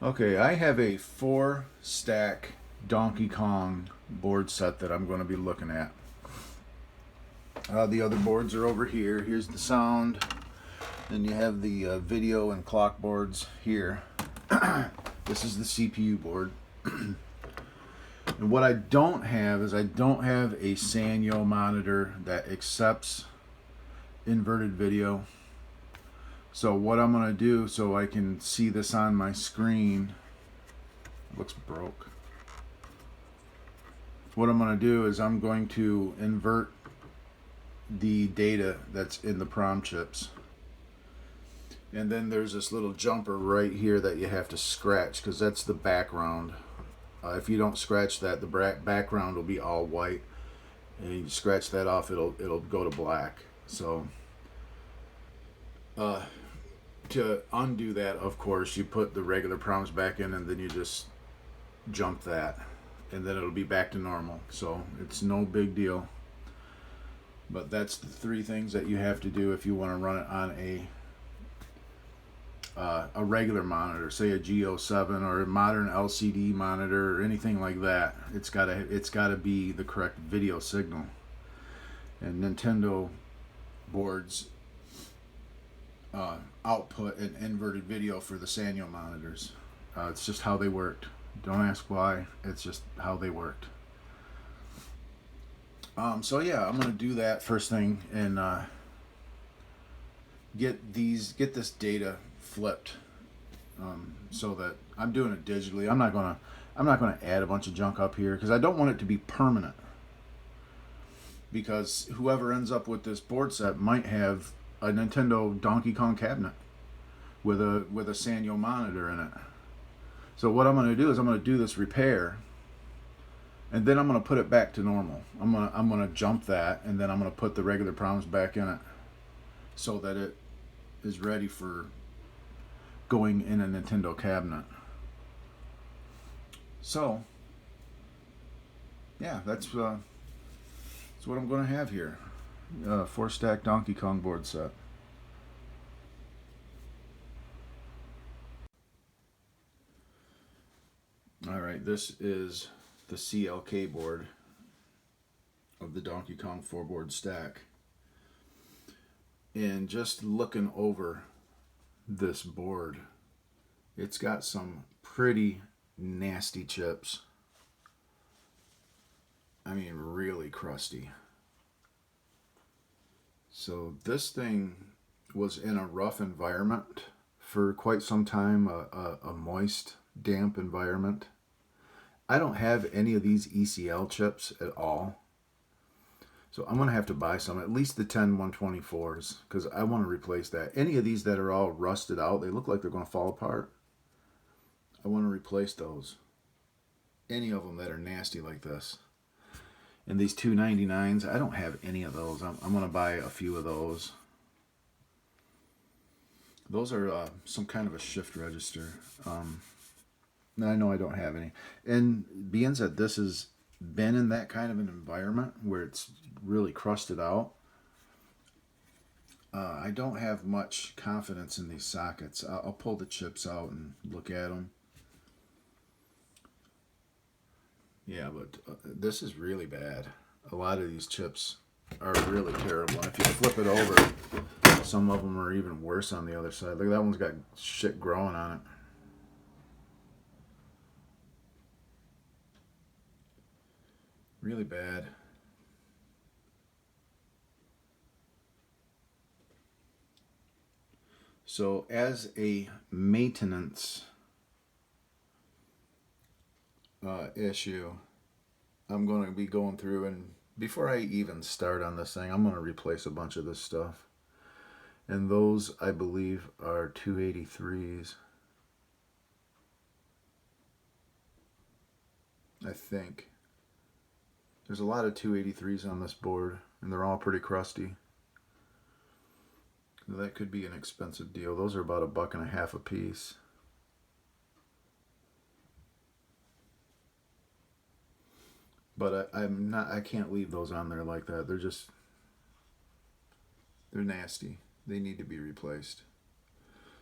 Okay, I have a 4-stack Donkey Kong board set that I'm going to be looking at. The other boards are over here. Here's the sound. Then you have the video and clock boards here. This is the CPU board. And what I don't have is I don't have a Sanyo monitor that accepts inverted video. So what I'm going to do so I can see this on my screen, looks broke. What I'm going to do is I'm going to invert the data that's in the prom chips. And then there's this little jumper right here that you have to scratch because that's the background. If you don't scratch that, the background will be all white. And you scratch that off, it'll go to black. So to undo that, of course, you put the regular proms back in and then you just jump that. And then it'll be back to normal. So it's no big deal. But that's the 3 things that you have to do if you want to run it on a regular monitor, say a G07 or a modern LCD monitor or anything like that. It's gotta be the correct video signal. And Nintendo boards output an inverted video for the Sanyo monitors. It's just how they worked. Don't ask why. It's just how they worked. So yeah, I'm gonna do that first thing and get this data flipped, so that I'm doing it digitally. I'm not gonna add a bunch of junk up here because I don't want it to be permanent. Because whoever ends up with this board set might have a Nintendo Donkey Kong cabinet with a Sanyo monitor in it. So what I'm gonna do is I'm gonna do this repair. And then I'm going to put it back to normal. I'm going to jump that, and then I'm going to put the regular proms back in it so that it is ready for going in a Nintendo cabinet. So, yeah, that's what I'm going to have here. 4-stack Donkey Kong board set. All right, this is the CLK board of the Donkey Kong 4-board stack. And just looking over this board, it's got some pretty nasty chips. I mean, really crusty. So this thing was in a rough environment for quite some time, a moist, damp environment. I don't have any of these ECL chips at all. So I'm going to have to buy some, at least the 10124s, because I want to replace that. Any of these that are all rusted out, they look like they're going to fall apart. I want to replace those. Any of them that are nasty like this. And these 299s, I don't have any of those. I'm going to buy a few of those. Those are some kind of a shift register. I know I don't have any. And being that this has been in that kind of an environment where it's really crusted out, I don't have much confidence in these sockets. I'll pull the chips out and look at them. Yeah, but this is really bad. A lot of these chips are really terrible. And if you flip it over, some of them are even worse on the other side. Look, that one's got shit growing on it. Really bad. So as a maintenance issue, I'm going to be going through, and before I even start on this thing, I'm going to replace a bunch of this stuff. And those, I believe, are 283s. I think. There's a lot of 283s on this board, and they're all pretty crusty. That could be an expensive deal. Those are about $1.50 a piece. But I can't leave those on there like that. They're nasty. They need to be replaced.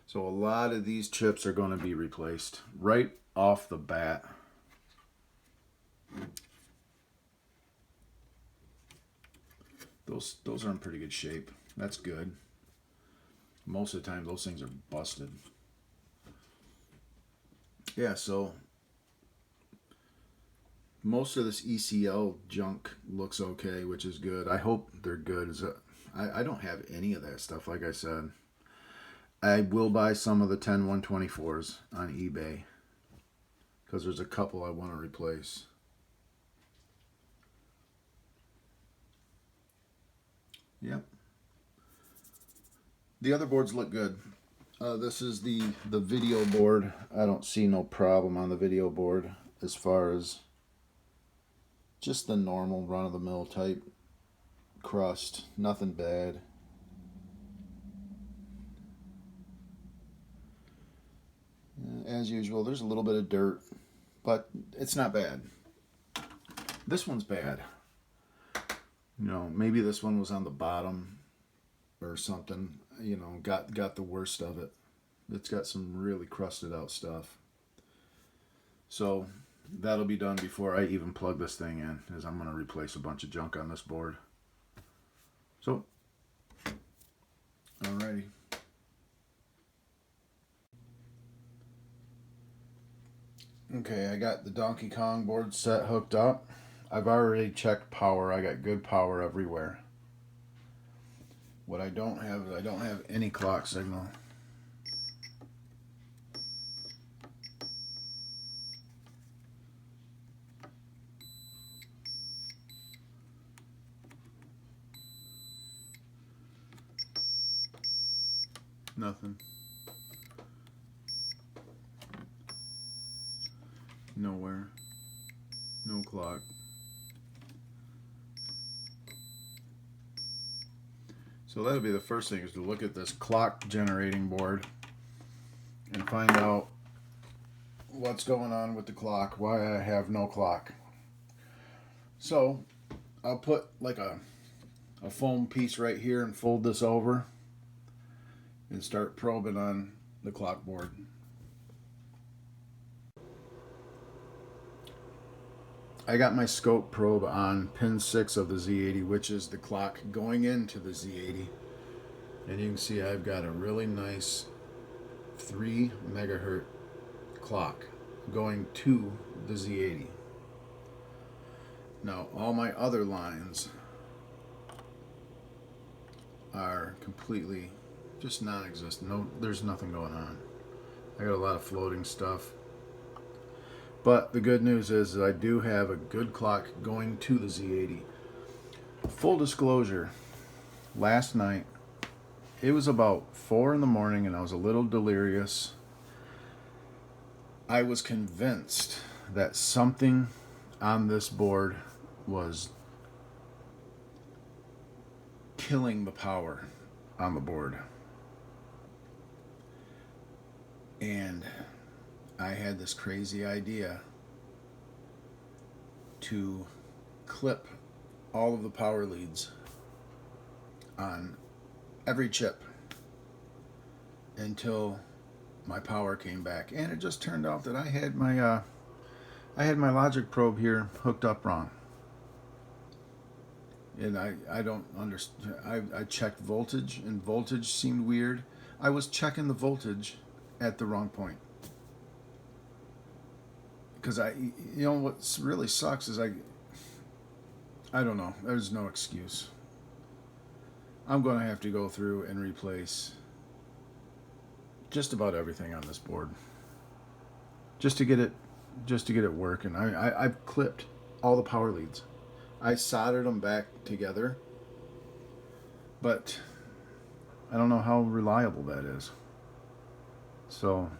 So a lot of these chips are going to be replaced right off the bat. Those are in pretty good shape. That's good. Most of the time those things are busted. Yeah, so most of this ECL junk looks okay, which is good. I hope they're good. I don't have any of that stuff, like I said. I will buy some of the 10124s on eBay because there's a couple I want to replace. Yep. The other boards look good. This is the video board. I don't see no problem on the video board as far as just the normal run-of-the-mill type crust. Nothing bad. As usual, there's a little bit of dirt, but it's not bad. This one's bad. You know, maybe this one was on the bottom or something. You know, got the worst of it. It's got some really crusted out stuff. So that'll be done before I even plug this thing in, as I'm going to replace a bunch of junk on this board. So, alrighty. Okay, I got the Donkey Kong board set hooked up. I've already checked power. I got good power everywhere. What I don't have is I don't have any clock signal. Nothing. Nowhere. No clock. So that'll be the first thing, is to look at this clock generating board and find out what's going on with the clock, why I have no clock. So I'll put like a foam piece right here and fold this over and start probing on the clock board. I got my scope probe on pin 6 of the Z80, which is the clock going into the Z80. And you can see I've got a really nice 3 megahertz clock going to the Z80. Now all my other lines are completely just non-existent. No, there's nothing going on. I got a lot of floating stuff. But the good news is that I do have a good clock going to the Z80. Full disclosure, last night, it was about 4 in the morning and I was a little delirious. I was convinced that something on this board was killing the power on the board. And I had this crazy idea to clip all of the power leads on every chip until my power came back. And it just turned out that I had my logic probe here hooked up wrong. And I don't understand. I checked voltage, and voltage seemed weird. I was checking the voltage at the wrong point. Because you know what really sucks is I don't know. There's no excuse. I'm going to have to go through and replace just about everything on this board, just to get it working. I've clipped all the power leads. I soldered them back together, but I don't know how reliable that is. So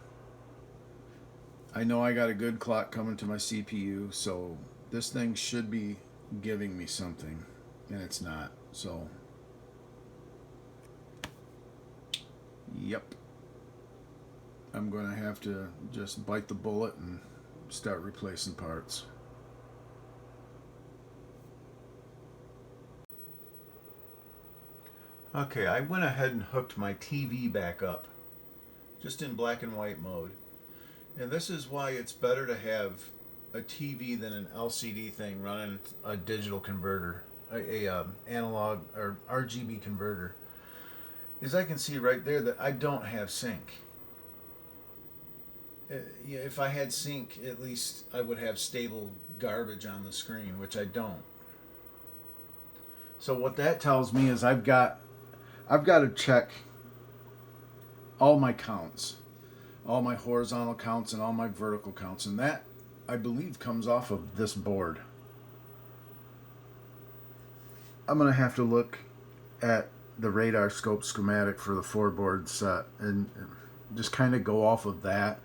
I know I got a good clock coming to my CPU, so this thing should be giving me something, and it's not. So, yep. I'm going to have to just bite the bullet and start replacing parts. Okay, I went ahead and hooked my TV back up just in black and white mode. And this is why it's better to have a TV than an LCD thing running a digital converter, a analog or RGB converter. Is I can see right there that I don't have sync. Yeah, if I had sync, at least I would have stable garbage on the screen, which I don't. So what that tells me is I've got to check all my counts, all my horizontal counts and all my vertical counts, and that I believe comes off of this board. I'm going to have to look at the radar scope schematic for the 4-board set and just kind of go off of that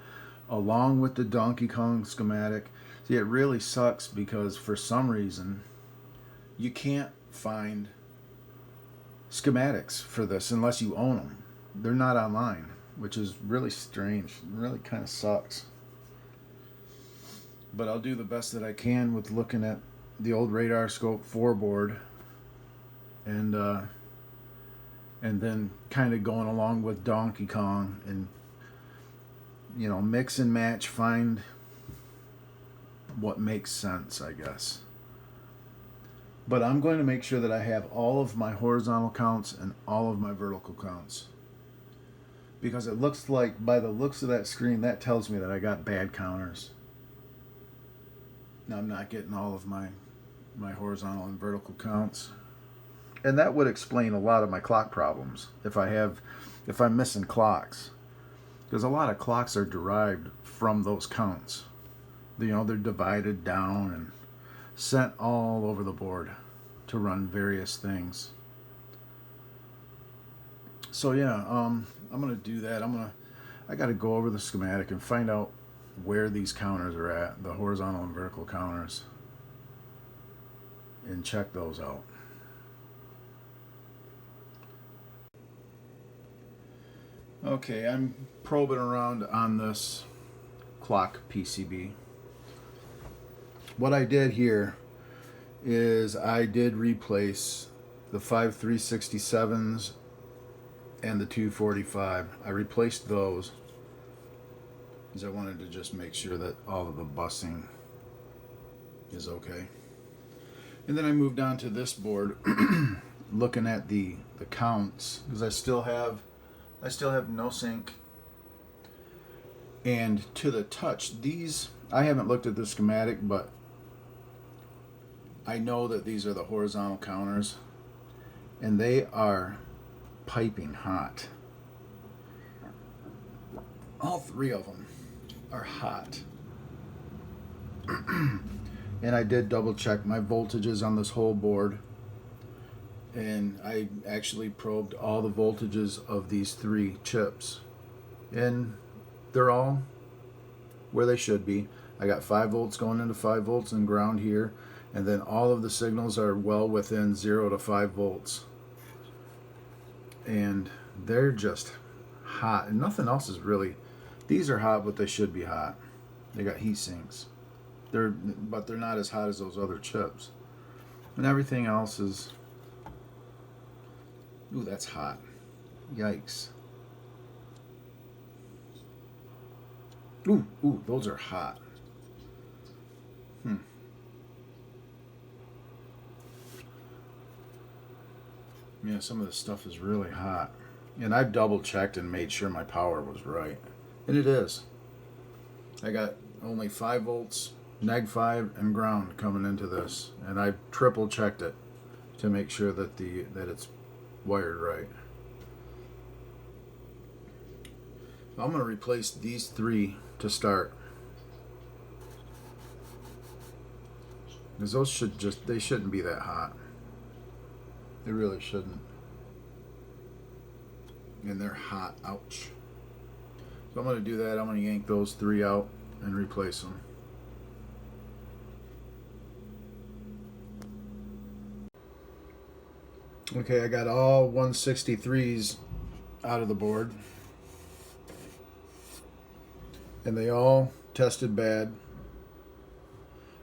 along with the Donkey Kong schematic. See, it really sucks because for some reason you can't find schematics for this unless you own them. They're not online, which is really strange. It really kind of sucks. But I'll do the best that I can with looking at the old radar scope 4-board and then kind of going along with Donkey Kong and, you know, mix and match, find what makes sense, I guess. But I'm going to make sure that I have all of my horizontal counts and all of my vertical counts. Because it looks like, by the looks of that screen, that tells me that I got bad counters. Now I'm not getting all of my horizontal and vertical counts. And that would explain a lot of my clock problems if I'm missing clocks. Because a lot of clocks are derived from those counts. You know, they're divided down and sent all over the board to run various things. So yeah, I'm gonna do that. I gotta go over the schematic and find out where these counters are at, the horizontal and vertical counters, and check those out. Okay, I'm probing around on this clock PCB. What I did here is I did replace the 5367s and the 245. I replaced those because I wanted to just make sure that all of the busing is okay. And then I moved on to this board looking at the counts because I still have no sync. And to the touch, these, I haven't looked at the schematic, but I know that these are the horizontal counters, and they are piping hot. All three of them are hot. And I did double check my voltages on this whole board, and I actually probed all the voltages of these 3 chips, and they're all where they should be. I got 5 volts going into 5 volts and ground here, and then all of the signals are well within 0 to 5 volts, and they're just hot, and nothing else is really. These are hot, but they should be hot. They got heat sinks. But they're not as hot as those other chips, and everything else is. Ooh, that's hot. Yikes. Ooh, those are hot. Yeah, some of this stuff is really hot. And I've double checked and made sure my power was right. And it is. I got only 5 volts, neg 5, and ground coming into this. And I triple checked it to make sure that it's wired right. I'm going to replace these 3 to start. Because those they shouldn't be that hot. They really shouldn't. And they're hot. Ouch. So I'm going to do that. I'm going to yank those 3 out and replace them. Okay, I got all 163s out of the board. And they all tested bad.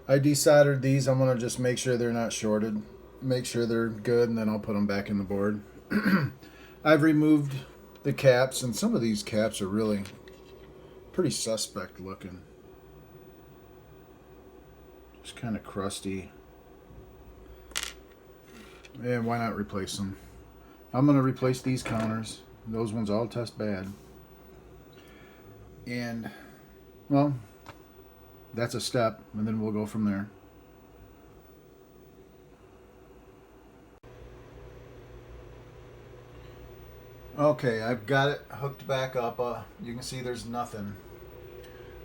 I desoldered these. I'm going to just make sure they're not shorted. Make sure they're good, and then I'll put them back in the board. I've removed the caps, and some of these caps are really pretty suspect looking. Just kind of crusty. And why not replace them? I'm going to replace these counters. Those ones all test bad. And, well, that's a step, and then we'll go from there. Okay, I've got it hooked back up. You can see there's nothing.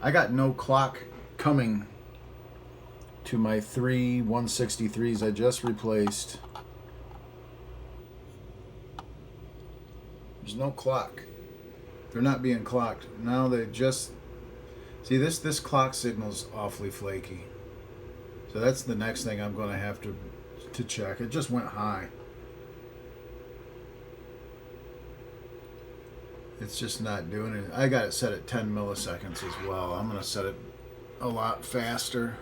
I got no clock coming to my three 163s I just replaced. There's no clock. They're not being clocked. Now they just... See, this clock signal's awfully flaky. So that's the next thing I'm going to have to check. It just went high. It's just not doing it. I got it set at 10 milliseconds as well. I'm going to set it a lot faster.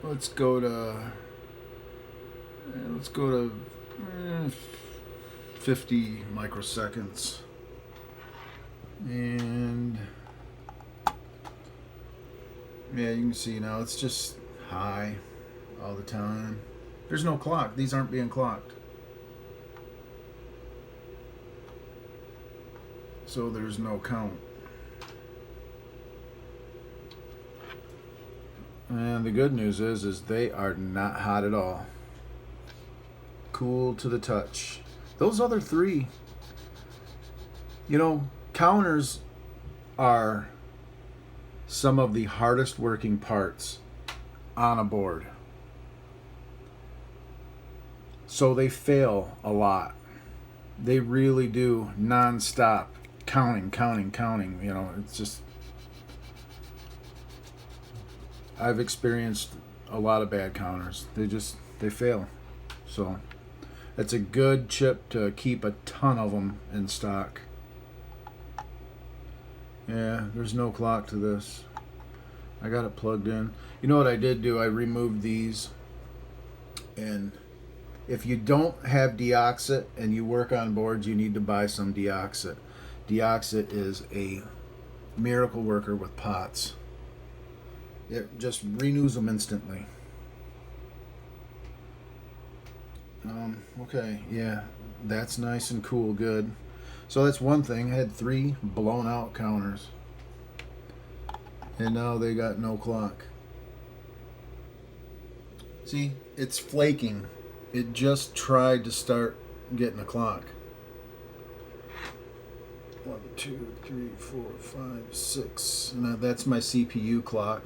Let's go to 50 microseconds. And yeah, you can see now it's just high all the time. There's no clock. These aren't being clocked. So there's no count. And the good news is they are not hot at all. Cool to the touch. Those other three, you know, counters are some of the hardest working parts on a board. So they fail a lot. They really do non-stop. Counting, you know, it's just... I've experienced a lot of bad counters. They fail. So it's a good chip to keep a ton of them in stock. Yeah, there's no clock to this. I got it plugged in. You know what I did do? I removed these. And if you don't have deoxit and you work on boards, you need to buy some deoxit. Deoxit is a miracle worker with pots. It just renews them instantly. Okay, yeah, that's nice and cool, good. So that's one thing. I had 3 blown out counters. And now they got no clock. See, it's flaking. It just tried to start getting a clock. 1, 2, 3, 4, 5, 6. Now that's my CPU clock.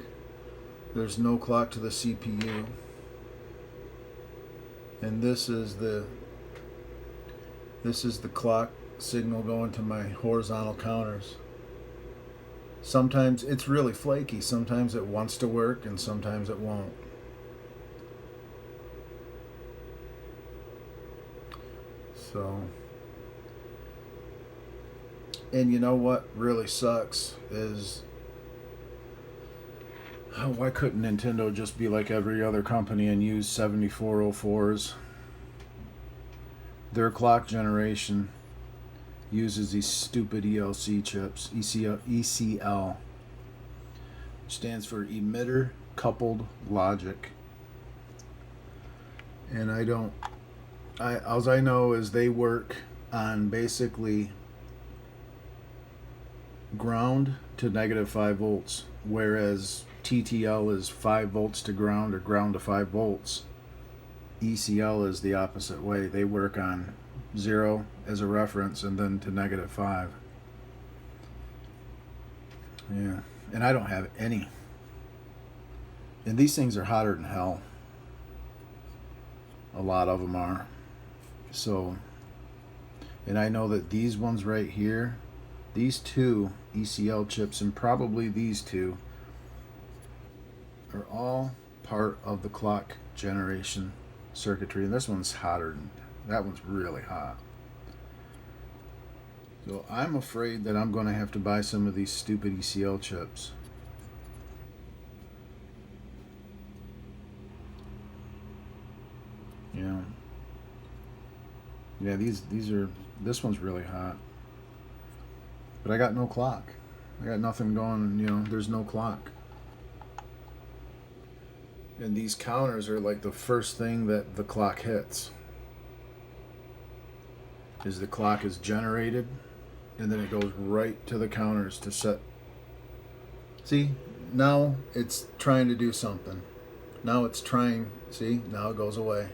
There's no clock to the CPU. And this is the clock signal going to my horizontal counters. Sometimes it's really flaky. Sometimes it wants to work and sometimes it won't. So, and you know what really sucks is, why couldn't Nintendo just be like every other company and use 7404s? Their clock generation uses these stupid ELC chips, ECL, which stands for emitter coupled logic. And all I know is they work on basically ground to -5 volts, whereas TTL is 5 volts to ground or ground to 5 volts. ECL is the opposite way. They work on 0 as a reference and then to -5. Yeah, and I don't have any. And these things are hotter than hell. A lot of them are. So, and I know that these ones right here, these 2 ECL chips and probably these 2 are all part of the clock generation circuitry. And this one's hotter than that one's really hot. So I'm afraid that I'm going to have to buy some of these stupid ECL chips. Yeah. Yeah, this one's really hot. But I got no clock. I got nothing going, there's no clock. And these counters are like the first thing that the clock hits. Is the clock is generated, and then it goes right to the counters to set. See, now it's trying to do something. Now it's trying, see, now it goes away.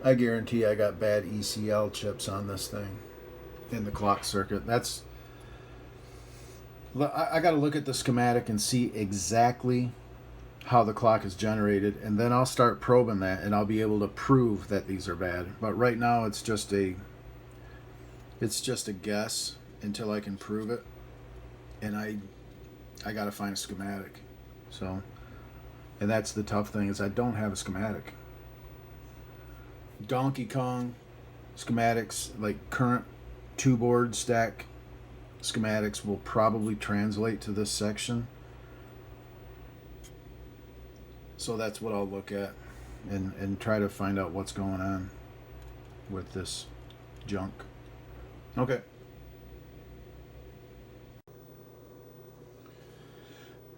I guarantee I got bad ECL chips on this thing in the clock circuit. I got to look at the schematic and see exactly how the clock is generated, and then I'll start probing that, and I'll be able to prove that these are bad. But right now it's just a guess until I can prove it, and I got to find a schematic. So, and that's the tough thing, is I don't have a schematic. Donkey Kong schematics, like current 2-board stack schematics, will probably translate to this section. So that's what I'll look at and try to find out what's going on with this junk. Okay.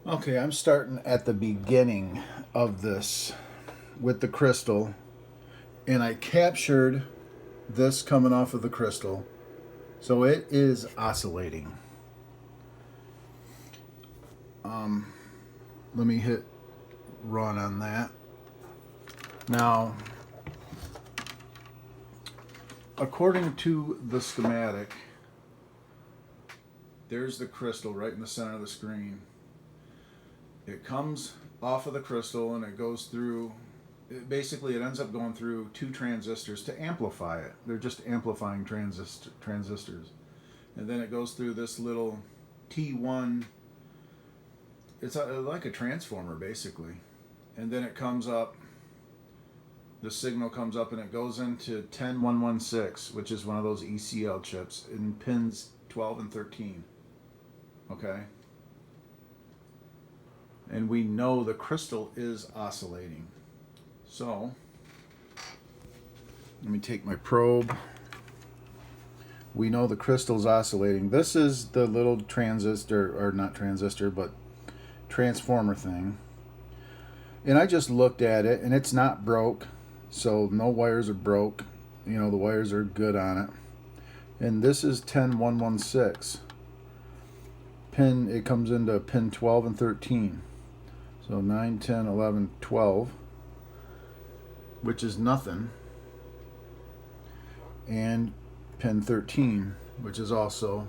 Okay, I'm starting at the beginning of this with the crystal, and I captured this coming off of the crystal. So it is oscillating. Let me hit run on that. Now, according to the schematic, there's the crystal right in the center of the screen. It comes off of the crystal and it goes through, basically it ends up going through 2 transistors to amplify it. They're just amplifying transistors. And then it goes through this little T1, it's like a transformer basically. And then it comes up, the signal comes up and it goes into 10116, which is one of those ECL chips, in pins 12 and 13. Okay? And we know the crystal is oscillating. So, let me take my probe. We know the crystal's oscillating. This is the little transistor, or not transistor, but transformer thing. And I just looked at it, and it's not broke, so no wires are broke. The wires are good on it. And this is 10116. It comes into pin 12 and 13. So 9, 10, 11, 12, which is nothing. And pin 13, which is also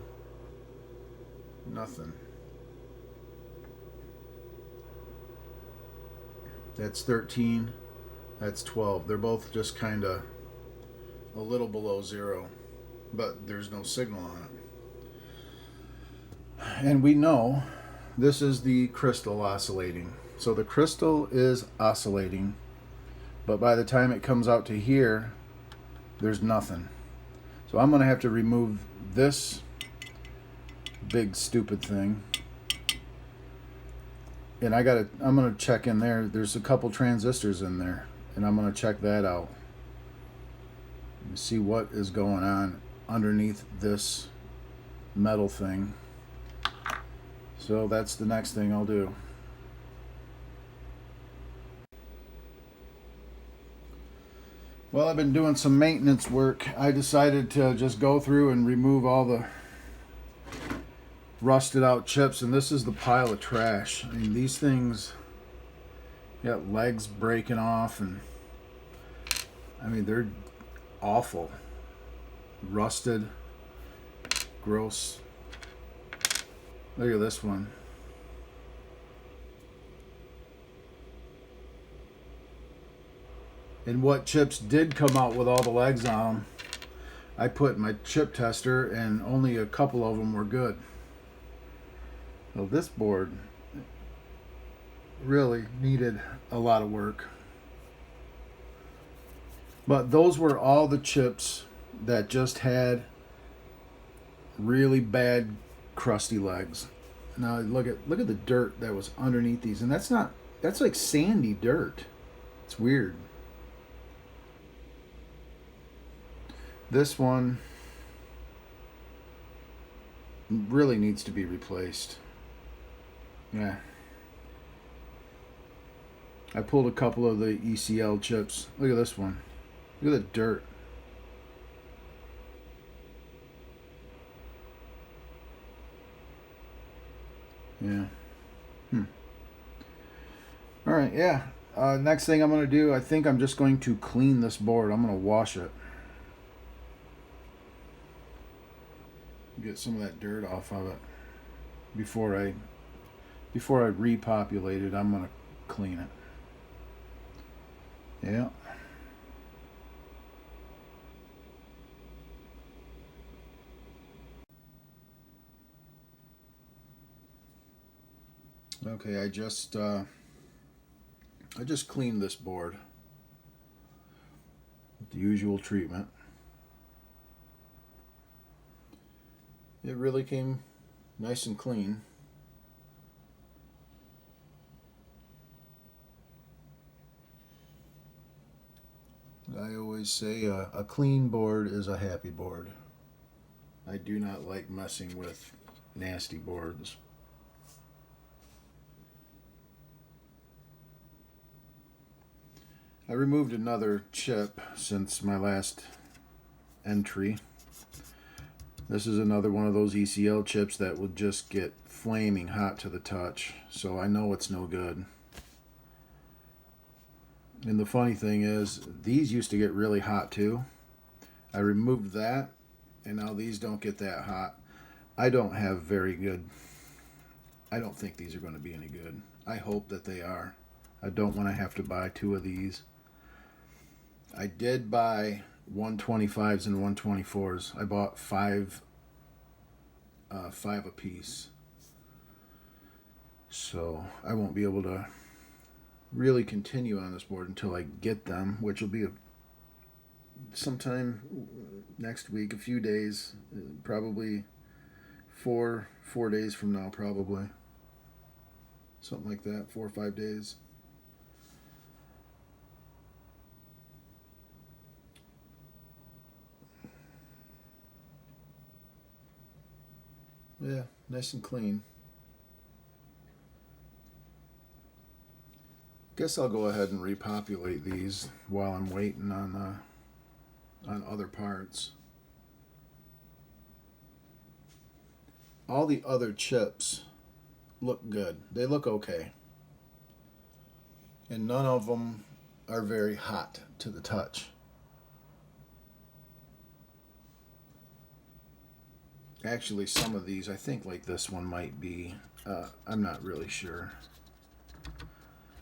nothing. That's 13, that's 12. They're both just kind of a little below 0, but there's no signal on it. And we know this is the crystal oscillating. So the crystal is oscillating, but by the time it comes out to here, there's nothing. So I'm going to have to remove this big stupid thing. And I'm going to check in there. There's a couple transistors in there, and I'm going to check that out and see what is going on underneath this metal thing. So that's the next thing I'll do. Well, I've been doing some maintenance work. I decided to just go through and remove all the rusted out chips, and this is the pile of trash. I mean, these things got legs breaking off, and I mean, they're awful. Rusted, gross. Look at this one. And what chips did come out with all the legs on them, I put in my chip tester, and only a couple of them were good. So this board really needed a lot of work. But those were all the chips that just had really bad crusty legs. Now look at the dirt that was underneath these, and that's like sandy dirt. It's weird. This one really needs to be replaced. Yeah. I pulled a couple of the ECL chips. Look at this one. Look at the dirt. Yeah. All right, yeah. Next thing I'm going to do, I think I'm just going to clean this board. I'm going to wash it. Get some of that dirt off of it. Before I repopulate it, I'm going to clean it. Yeah. Okay, I just cleaned this board with the usual treatment. It really came nice and clean. I always say a clean board is a happy board. I do not like messing with nasty boards. I removed another chip since my last entry. This is another one of those ECL chips that would just get flaming hot to the touch, so I know it's no good. And the funny thing is, these used to get really hot too. I removed that, and now these don't get that hot. I don't think these are going to be any good. I hope that they are. I don't want to have to buy two of these. I did buy 125s and 124s. I bought five a piece. So I won't be able to really continue on this board until I get them, which will be sometime next week, a few days, probably four days from now, probably. Something like that, 4 or 5 days. Yeah, nice and clean. Guess I'll go ahead and repopulate these while I'm waiting on other parts. All the other chips look good. They look okay. And none of them are very hot to the touch. Actually, some of these, I think like this one might be, I'm not really sure.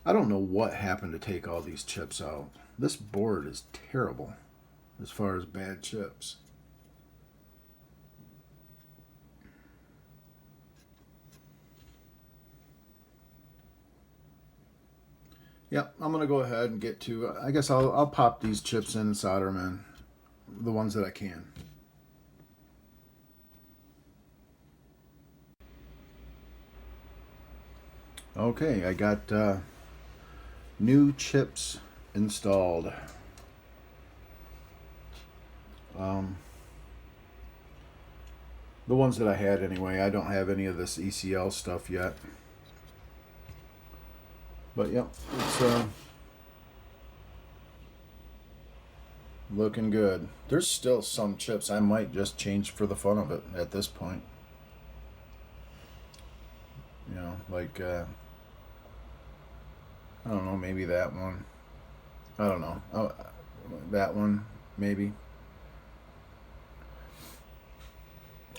I don't know what happened to take all these chips out. This board is terrible as far as bad chips. Yep, I'm going to go ahead and get to, I guess I'll pop these chips in and solder them in, the ones that I can. Okay, I got new chips installed. The ones that I had anyway. I don't have any of this ECL stuff yet. But yep, it's looking good. There's still some chips I might just change for the fun of it at this point. You know, like I don't know, maybe that one. I don't know. That one, maybe.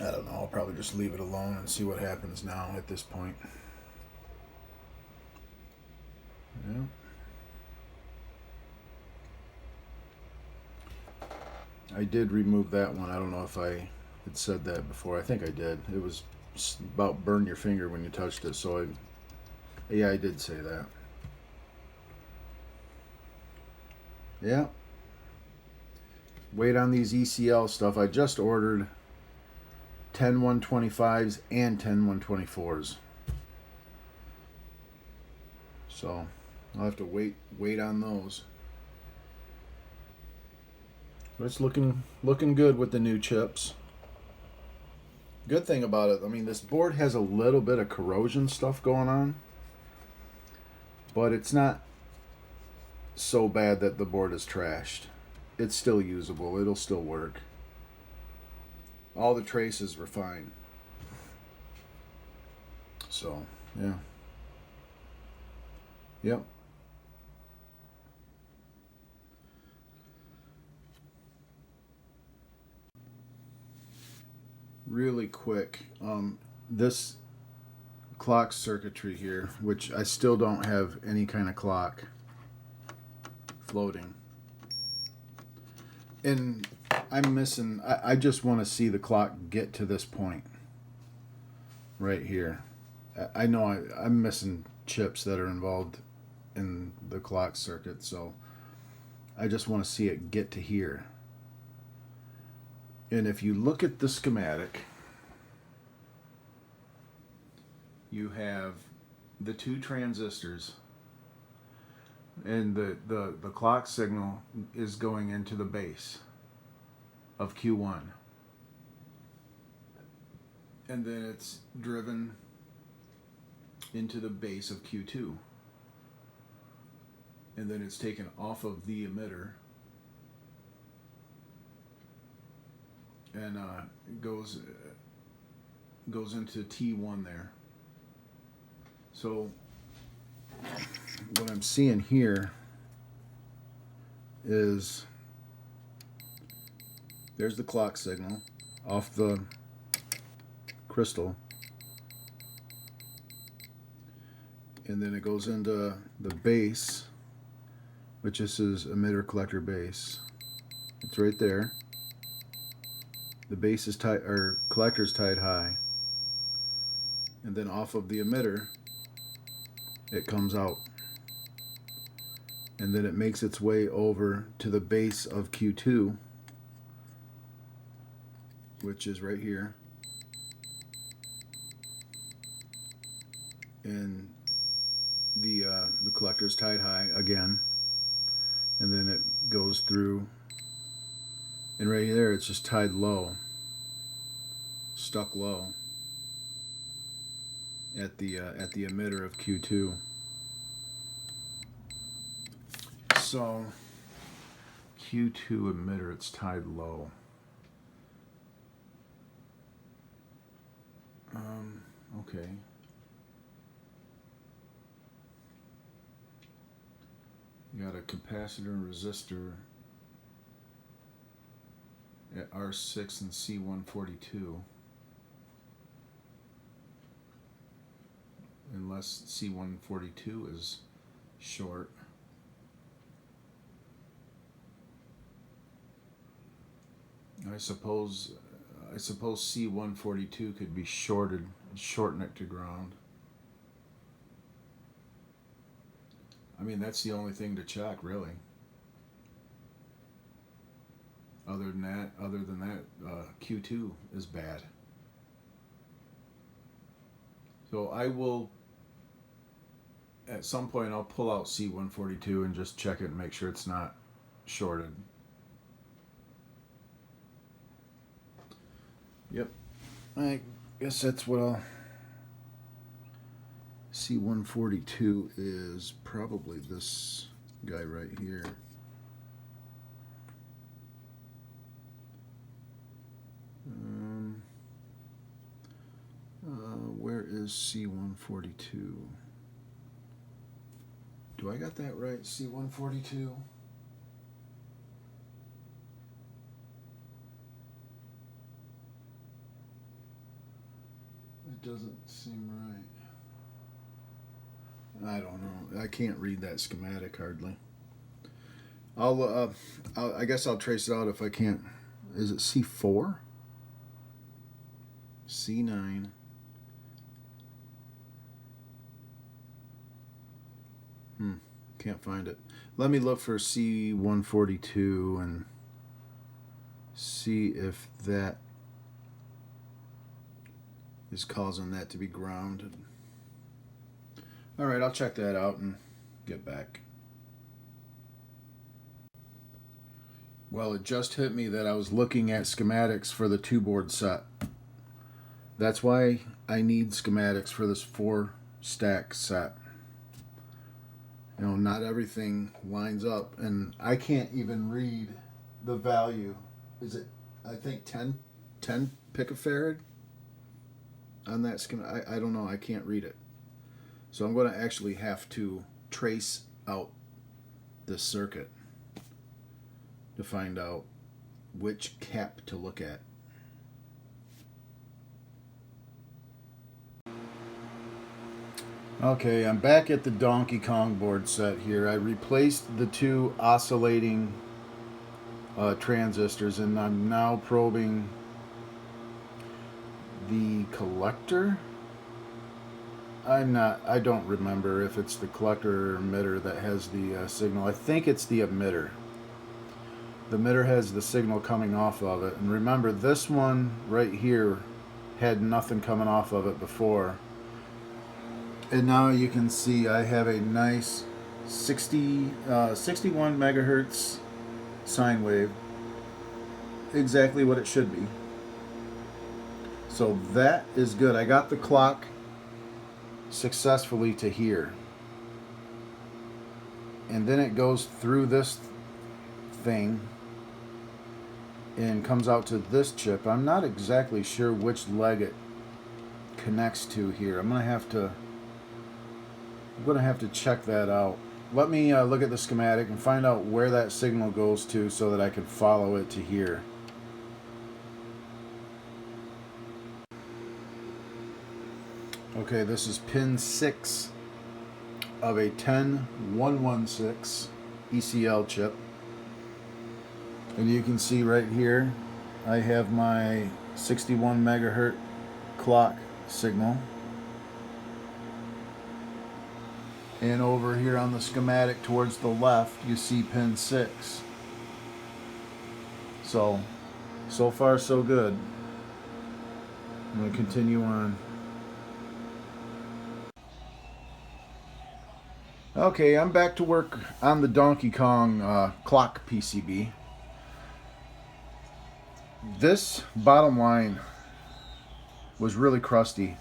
I don't know. I'll probably just leave it alone and see what happens now at this point. Yeah. I did remove that one. I don't know if I had said that before. I think I did. It was about burn your finger when you touched it. So I did say that. Yeah. Wait on these ECL stuff. I just ordered 10 125s and 10 124s. So I'll have to wait on those. But it's looking good with the new chips. Good thing about it, I mean, this board has a little bit of corrosion stuff going on, but it's not so bad that the board is trashed. It's still usable. It'll still work. All the traces were fine. So, yeah. Yep. Really quick, this clock circuitry here, which I still don't have any kind of clock floating, and I'm missing, I just want to see the clock get to this point right here. I know I'm missing chips that are involved in the clock circuit, so I just want to see it get to here. And if you look at the schematic, you have the two transistors, and the clock signal is going into the base of Q1. And then it's driven into the base of Q2. And then it's taken off of the emitter and goes into T1 there. So what I'm seeing here is there's the clock signal off the crystal, and then it goes into the base, which is emitter collector base. It's right there. The base is tied, or collector's tied high, and then off of the emitter it comes out, and then it makes its way over to the base of Q2, which is right here, and the collector's tied high again, and then it goes through, and right there it's just tied low, stuck low at the emitter of Q2. So Q2 emitter, it's tied low. Okay. You got a capacitor and resistor at R6 and C142. Unless C142 is short. I suppose C142 could be shorted, shorten it to ground. I mean, that's the only thing to check, really. Other than that, Q2 is bad. So I will, at some point, I'll pull out C142 and just check it and make sure it's not shorted. Yep. I guess that's what I'll... C142 is probably this guy right here. Where is C142? Do I got that right? C142? It doesn't seem right. I don't know. I can't read that schematic hardly. I guess I'll trace it out if I can't. Is it C4? C9. Can't find it. Let me look for C142 and see if that is causing that to be grounded. Alright, I'll check that out and get back. Well, it just hit me that I was looking at schematics for the 2-board set. That's why I need schematics for this 4-stack set. You know, not everything lines up, and I can't even read the value. Is it, I think, 10 picofarad on that schematic? I don't know. I can't read it. So I'm going to actually have to trace out this circuit to find out which cap to look at. Okay, I'm back at the Donkey Kong board set here. I replaced the 2 oscillating transistors, and I'm now probing the collector. I don't remember if it's the collector or emitter that has the signal. I think it's the emitter. The emitter has the signal coming off of it. And remember, this one right here had nothing coming off of it before. And now you can see I have a nice 61 megahertz sine wave. Exactly what it should be. So that is good. I got the clock successfully to here. And then it goes through this thing and comes out to this chip. I'm not exactly sure which leg it connects to here. I'm gonna have to check that out. Let me look at the schematic and find out where that signal goes to so that I can follow it to here. Okay, this is pin 6 of a 10116 ECL chip. And you can see right here, I have my 61 megahertz clock signal. And over here on the schematic towards the left, you see pin 6. So far so good. I'm going to continue on. Okay, I'm back to work on the Donkey Kong clock PCB. This bottom line was really crusty,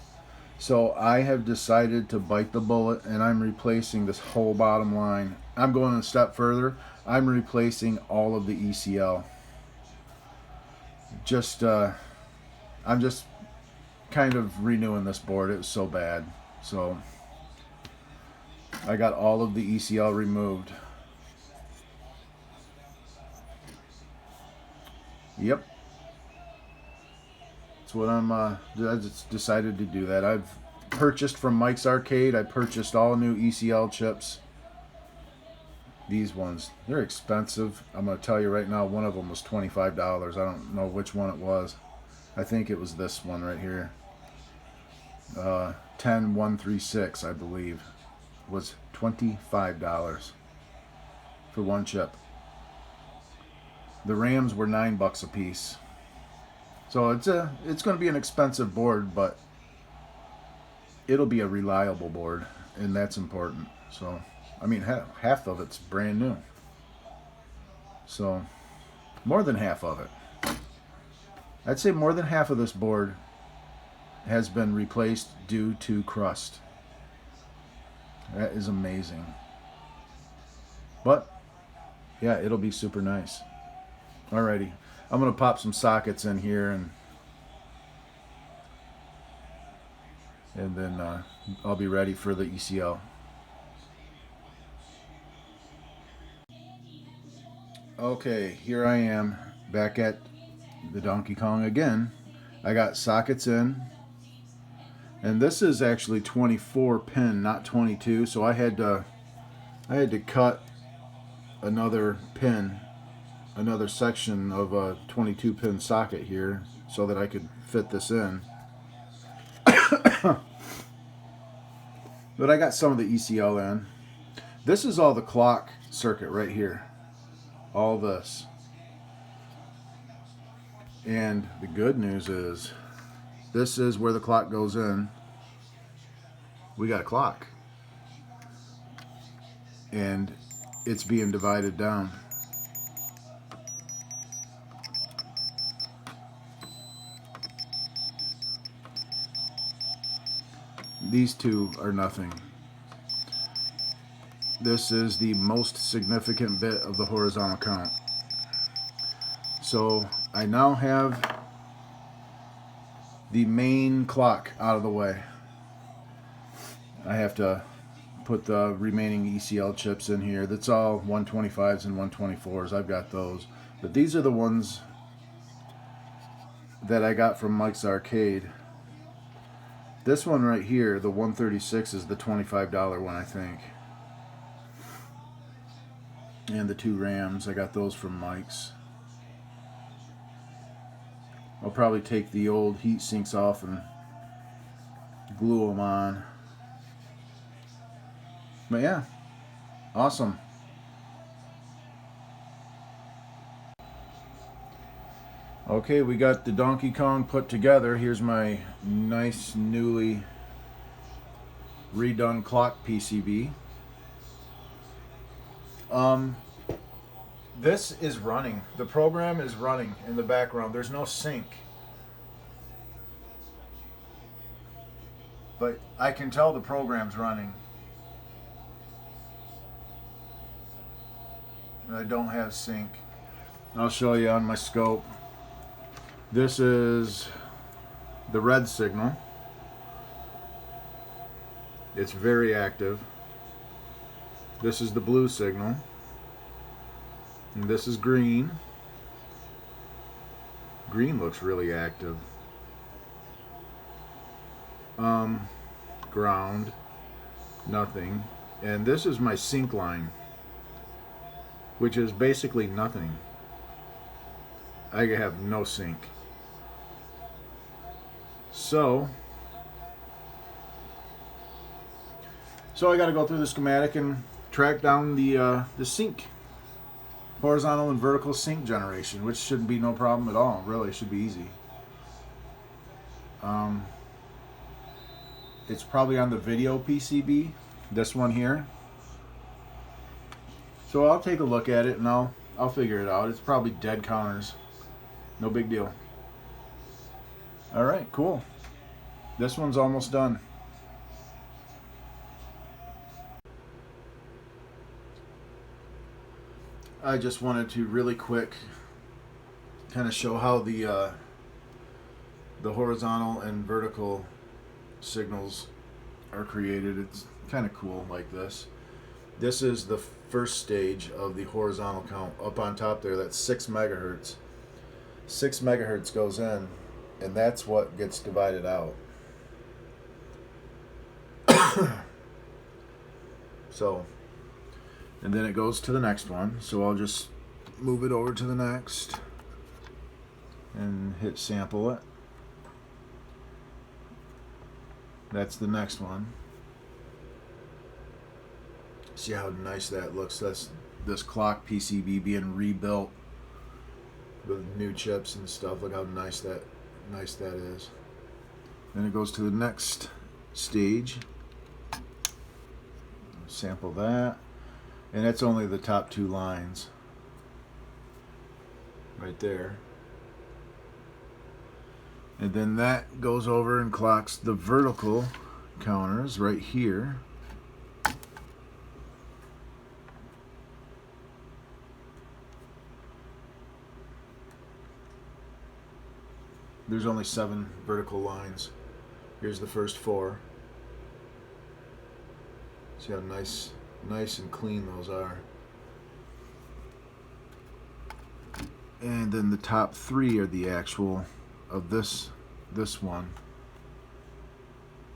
so I have decided to bite the bullet, and I'm replacing this whole bottom line. I'm going a step further. I'm replacing all of the ECL. I'm just kind of renewing this board. It was so bad. So I got all of the ECL removed. Yep. That's what I just decided to do that. I've purchased from Mike's Arcade. I purchased all new ECL chips. These ones, they're expensive. I'm going to tell you right now, one of them was $25. I don't know which one it was. I think it was this one right here. 10136, I believe, was $25 for one chip. The RAMs were $9 a piece. So it's going to be an expensive board, but it'll be a reliable board, and that's important. So, I mean, half of it's brand new. So, more than half of it. I'd say more than half of this board has been replaced due to crust. That is amazing. But, yeah, it'll be super nice. Alrighty. I'm going to pop some sockets in here, and then I'll be ready for the ECL. Okay, here I am back at the Donkey Kong again. I got sockets in, and this is actually 24 pin, not 22. So I had to cut another pin, another section of a 22 pin socket here so that I could fit this in. But I got some of the ECL in. This is all the clock circuit right here. All this. And the good news is, this is where the clock goes in. We got a clock. And it's being divided down. these two are nothing. This is the most significant bit of the horizontal count. So I now have the main clock out of the way. I have to put the remaining ECL chips in here. That's all 125s and 124s. I've got those. But these are the ones that I got from Mike's Arcade. This one right here, the 136, is the $25 one, I think. And the 2 RAMs, I got those from Mike's. I'll probably take the old heat sinks off and glue them on. But yeah, awesome. Okay, we got the Donkey Kong put together. Here's my nice newly redone clock PCB. This is running. The program is running in the background. There's no sync. But I can tell the program's running. And I don't have sync. I'll show you on my scope. This is the red signal. It's very active. This is the blue signal. And this is green. Green looks really active. Ground. Nothing. And this is my sync line, which is basically nothing. I have no sync. So I got to go through the schematic and track down the sync, horizontal and vertical sync generation, which shouldn't be no problem at all. Really, it should be easy. It's probably on the video PCB, this one here. So I'll take a look at it and I'll figure it out. It's probably dead counters. No big deal. All right, cool. This one's almost done. I just wanted to really quick kind of show how the horizontal and vertical signals are created. It's kind of cool like this. This is the first stage of the horizontal count. Up on top there, that's 6 megahertz. 6 megahertz goes in, and that's what gets divided out. So, and then it goes to the next one. So I'll just move it over to the next and hit sample it. That's the next one. See how nice that looks. That's this clock PCB being rebuilt with new chips and stuff. Look how nice that is. Then it goes to the next stage. Sample that, and that's only the top 2 lines right there. And then that goes over and clocks the vertical counters right here. There's only 7 vertical lines. Here's the first 4. See how nice and clean those are. And then the top 3 are the actual of this one.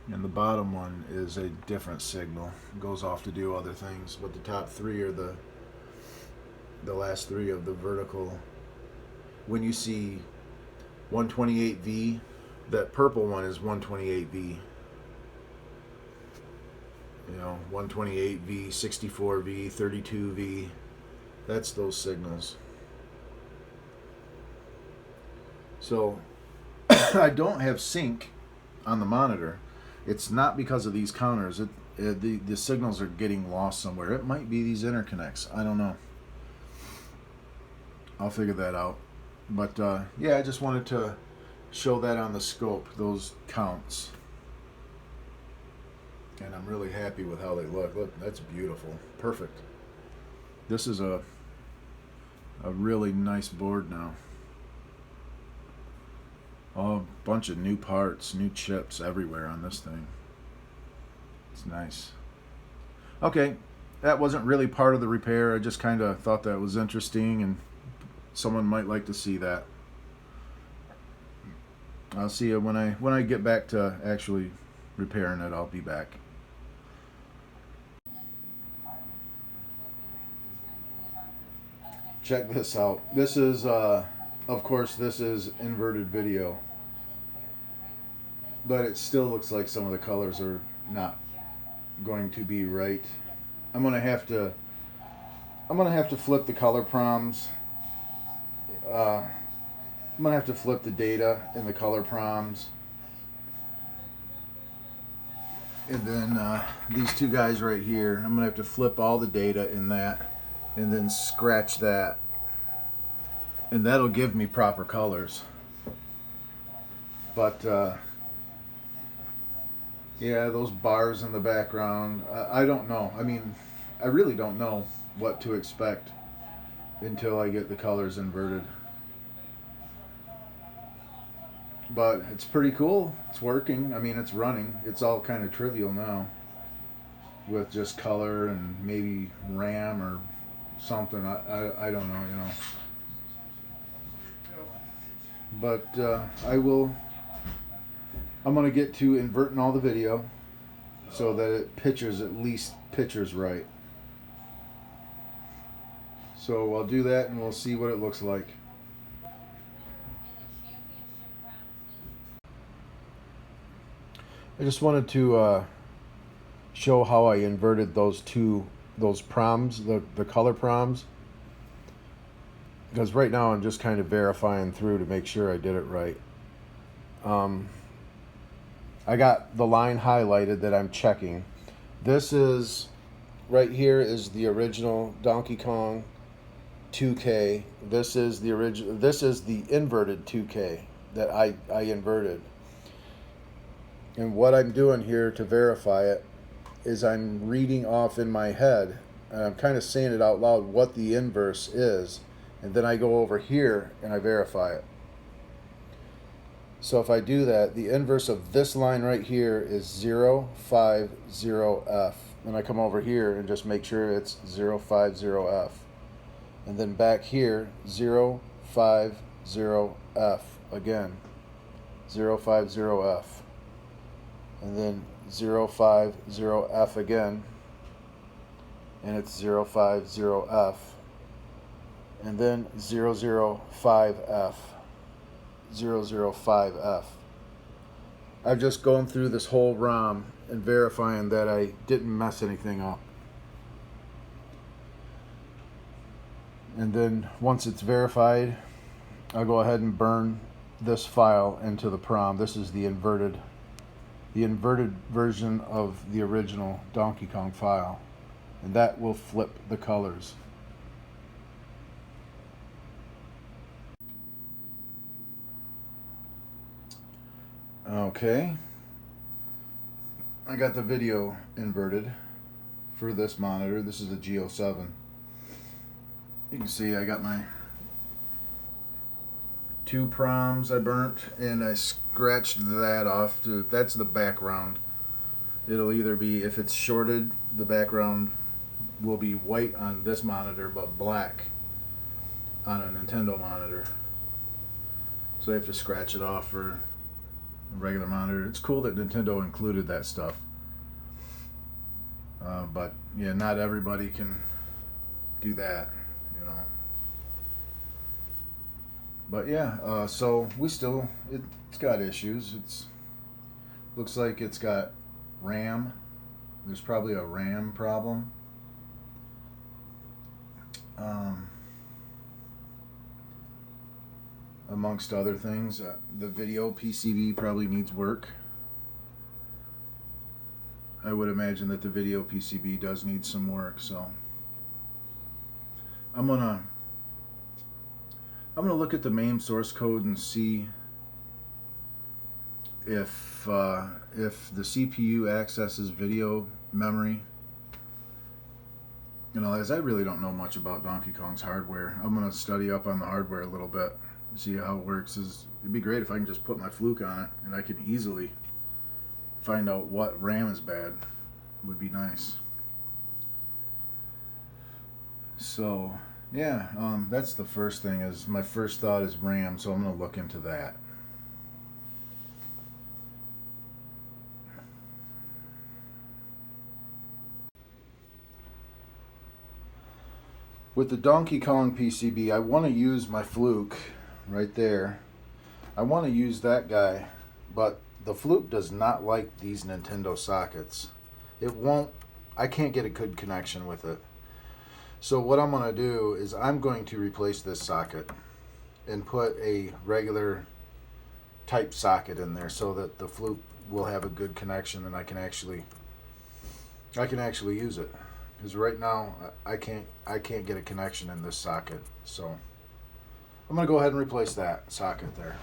And the bottom one is a different signal. It goes off to do other things, but the top 3 are the last 3 of the vertical. When you see 128V, that purple one is 128V. You know, 128V, 64V, 32V. That's those signals. So I don't have sync on the monitor. It's not because of these counters. The signals are getting lost somewhere. It might be these interconnects. I don't know. I'll figure that out. But yeah, I just wanted to show that on the scope, those counts. and I'm really happy with how they look. Look, that's beautiful. Perfect. This is a really nice board now. Oh, a bunch of new parts, new chips everywhere on this thing. It's nice. Okay, that wasn't really part of the repair. I just kind of thought that was interesting and someone might like to see that. I'll see you when I get back to actually repairing it. I'll be back. Check this out. This is of course this is inverted video, but it still looks like some of the colors are not going to be right. I'm gonna have to flip the color proms. I'm gonna have to flip the data in the color proms, and then these two guys right here, I'm gonna have to flip all the data in that and then scratch that, and that'll give me proper colors. But yeah, those bars in the background, I don't know. I mean, I really don't know what to expect until I get the colors inverted. But it's pretty cool. It's working. I mean, it's running. It's all kind of trivial now with just color and maybe RAM or something. I don't know, you know. But I'm going to get to inverting all the video so that it at least pictures right. So I'll do that and we'll see what it looks like. I just wanted to show how I inverted those proms, the color proms, because right now I'm just kind of verifying through to make sure I did it right. I got the line highlighted that I'm checking. This is right here is the original Donkey Kong 2K. This is the original. This is the inverted 2K that I inverted. And what I'm doing here to verify it is I'm reading off in my head, and I'm kind of saying it out loud what the inverse is, and then I go over here and I verify it. So if I do that, the inverse of this line right here is 050F. And I come over here and just make sure it's 050F. And then back here, 050F again, 050F. And then 050F again, and it's 050F. And then 005F, 005F. I've just gone through this whole ROM and verifying that I didn't mess anything up. And then once it's verified, I'll go ahead and burn this file into the PROM. This is the inverted version of the original Donkey Kong file, and that will flip the colors. Okay, I got the video inverted for this monitor. This is a G07. You can see I got my two proms I burnt, and I scratched that off. That's the background. It'll either be, if it's shorted, the background will be white on this monitor but black on a Nintendo monitor. So I have to scratch it off for a regular monitor. It's cool that Nintendo included that stuff. But yeah, not everybody can do that, you know. But yeah, so it's got issues. Looks like it's got RAM. There's probably a RAM problem. Amongst other things, the video PCB probably needs work. I would imagine that the video PCB does need some work, so I'm gonna look at the main source code and see if the CPU accesses video memory. You know, as I really don't know much about Donkey Kong's hardware, I'm going to study up on the hardware a little bit, see how it works. It'd be great if I can just put my fluke on it and I could easily find out what RAM is bad. Would be nice. So yeah, that's the first thing. Is my first thought is RAM, so I'm going to look into that. With the Donkey Kong PCB, I want to use my fluke right there. I want to use that guy, but the fluke does not like these Nintendo sockets. It won't, I can't get a good connection with it. So what I'm going to do is I'm going to replace this socket and put a regular type socket in there so that the fluke will have a good connection and I can actually use it. Because right now I can't get a connection in this socket. So I'm going to go ahead and replace that socket there.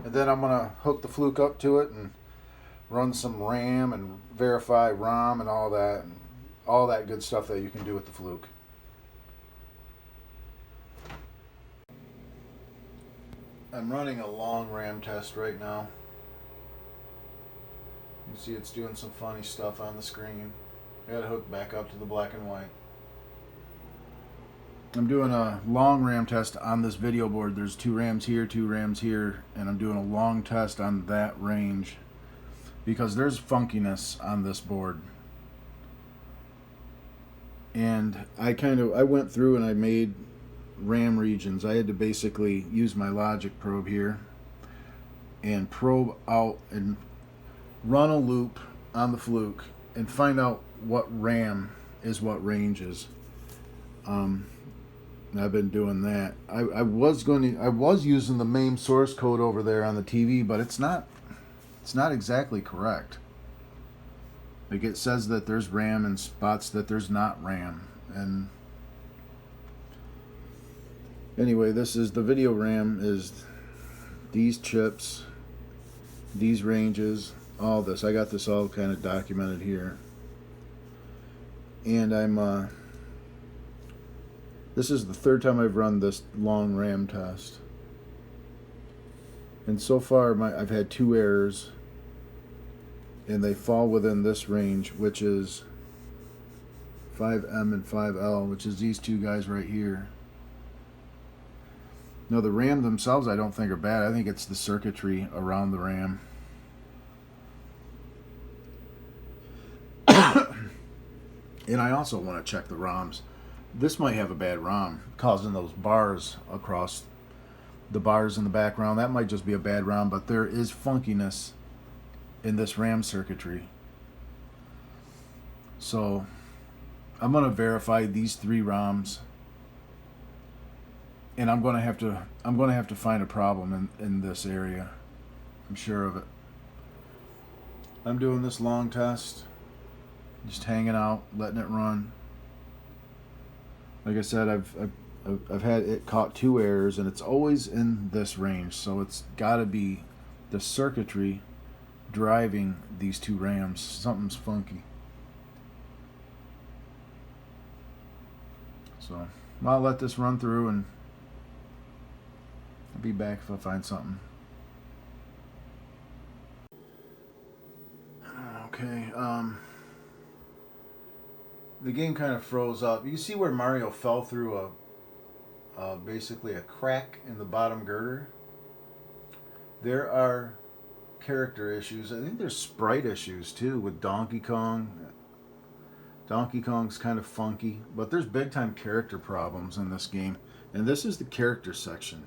And then I'm going to hook the fluke up to it and run some RAM and verify ROM and all that good stuff that you can do with the fluke. I'm running a long RAM test right now. You see it's doing some funny stuff on the screen. I got to hook back up to the black and white. I'm doing a long RAM test on this video board. There's 2 RAMs here, 2 RAMs here, and I'm doing a long test on that range because there's funkiness on this board. And I went through and I made RAM regions. I had to basically use my logic probe here and probe out and run a loop on the fluke and find out what RAM is what range is. I've been doing that. I was using the MAME source code over there on the TV, but it's not exactly correct. Like, it says that there's RAM in spots that there's not RAM. And anyway, this is the video RAM is these chips, these ranges, all this. I got this all kind of documented here. And this is the 3rd time I've run this long RAM test. And so far I've had 2 errors. And they fall within this range, which is 5M and 5L, which is these 2 guys right here. Now the RAM themselves I don't think are bad. I think it's the circuitry around the RAM. And I also want to check the ROMs. This might have a bad ROM, causing those bars across the bars in the background. That might just be a bad ROM, but there is funkiness in this RAM circuitry. So I'm going to verify these 3 ROMs, and I'm going to have to find a problem in this area. I'm sure of it. I'm doing this long test, just hanging out, letting it run. Like I said, I've had it caught 2 errors, and it's always in this range. So it's got to be the circuitry driving these 2 RAMs. Something's funky. So I'll let this run through, and I'll be back if I find something. Okay, the game kind of froze up. You can see where Mario fell through basically a crack in the bottom girder. There are character issues. I think there's sprite issues too with Donkey Kong. Donkey Kong's kind of funky, but there's big time character problems in this game. And this is the character section.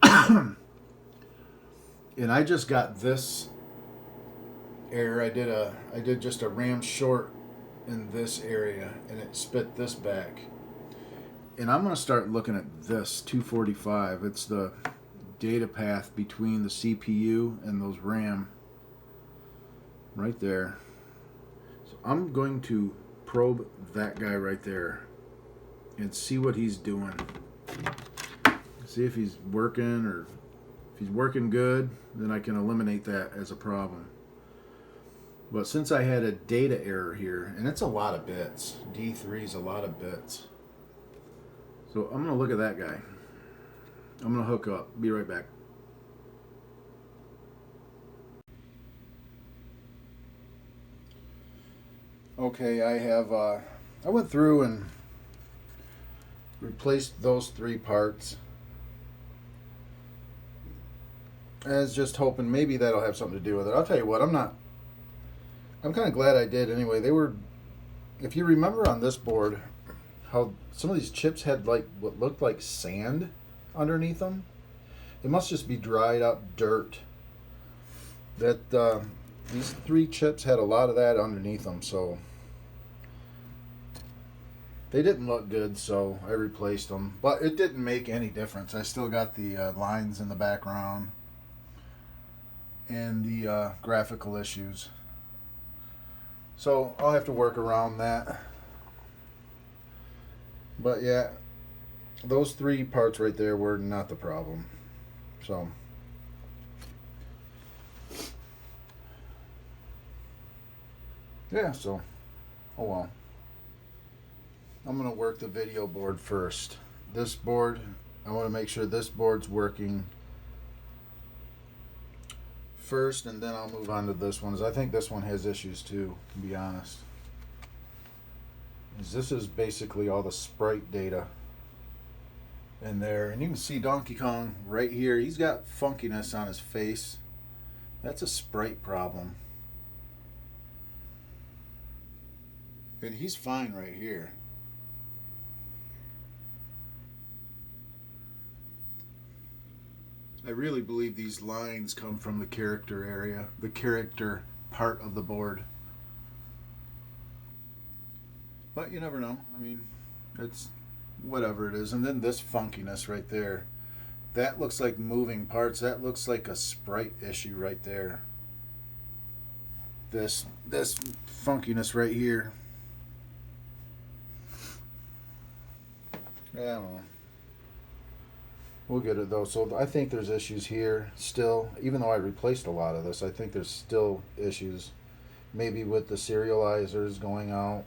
And I just got this error. I did just a RAM short in this area, and it spit this back. And I'm going to start looking at this 245. It's the data path between the CPU and those RAM right there. So I'm going to probe that guy right there and see what he's doing. See if he's working or If he's working good, then I can eliminate that as a problem. But since I had a data error here, and it's a lot of bits, D3 is a lot of bits. So I'm going to look at that guy. I'm going to hook up. Be right back. Okay, I went through and replaced those 3 parts. I was just hoping maybe that'll have something to do with it. I'll tell you what, I'm kind of glad I did anyway. They were, if you remember on this board, how some of these chips had like what looked like sand underneath them. It must just be dried up dirt. That these 3 chips had a lot of that underneath them, so they didn't look good, so I replaced them. But it didn't make any difference. I still got the lines in the background and the graphical issues. So I'll have to work around that. But yeah, those 3 parts right there were not the problem. So yeah, so oh well. I'm going to work the video board first. This board, I want to make sure this board's working first, and then I'll move on to this one. I think this one has issues too, to be honest. This is basically all the Sprite data in there. And you can see Donkey Kong right here. He's got funkiness on his face. That's a Sprite problem. And he's fine right here. I really believe these lines come from the character area, the character part of the board. But you never know. I mean, it's whatever it is. And then this funkiness right there. That looks like moving parts. That looks like a Sprite issue right there. This funkiness right here. Yeah, I don't know. We'll get it though. So I think there's issues here still. Even though I replaced a lot of this, I think there's still issues. Maybe with the serializers going out.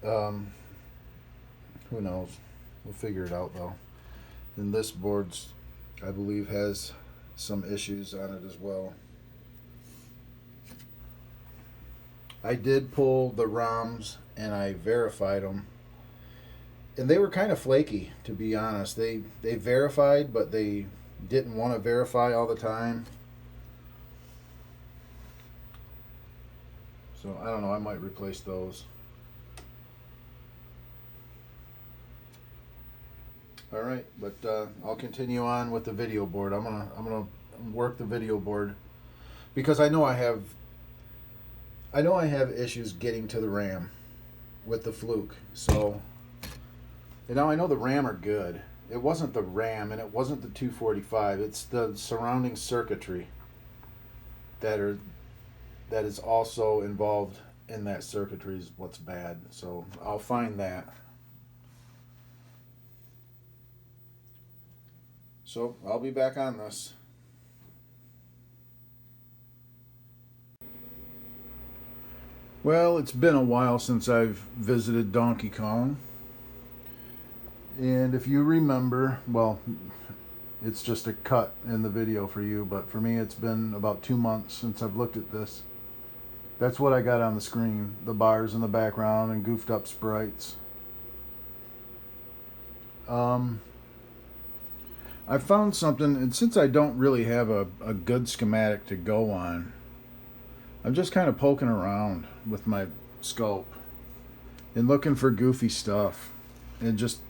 Who knows? We'll figure it out though. And this board's, I believe, has some issues on it as well. I did pull the ROMs and I verified them. And they were kind of flaky, to be honest. They verified, but they didn't want to verify all the time. So I don't know. I might replace those. All right, but I'll continue on with the video board. I'm gonna work the video board because I know I have issues getting to the RAM with the Fluke. So. You know, I know the RAM are good. It wasn't the RAM and it wasn't the 245. It's the surrounding circuitry that is also involved in that circuitry is what's bad. So I'll find that. So I'll be back on this. Well, it's been a while since I've visited Donkey Kong. And if you remember, well, it's just a cut in the video for you, but for me it's been about 2 months since I've looked at this. That's what I got on the screen, the bars in the background and goofed up sprites. I found something, and since I don't really have a good schematic to go on, I'm just kind of poking around with my scope and looking for goofy stuff, and just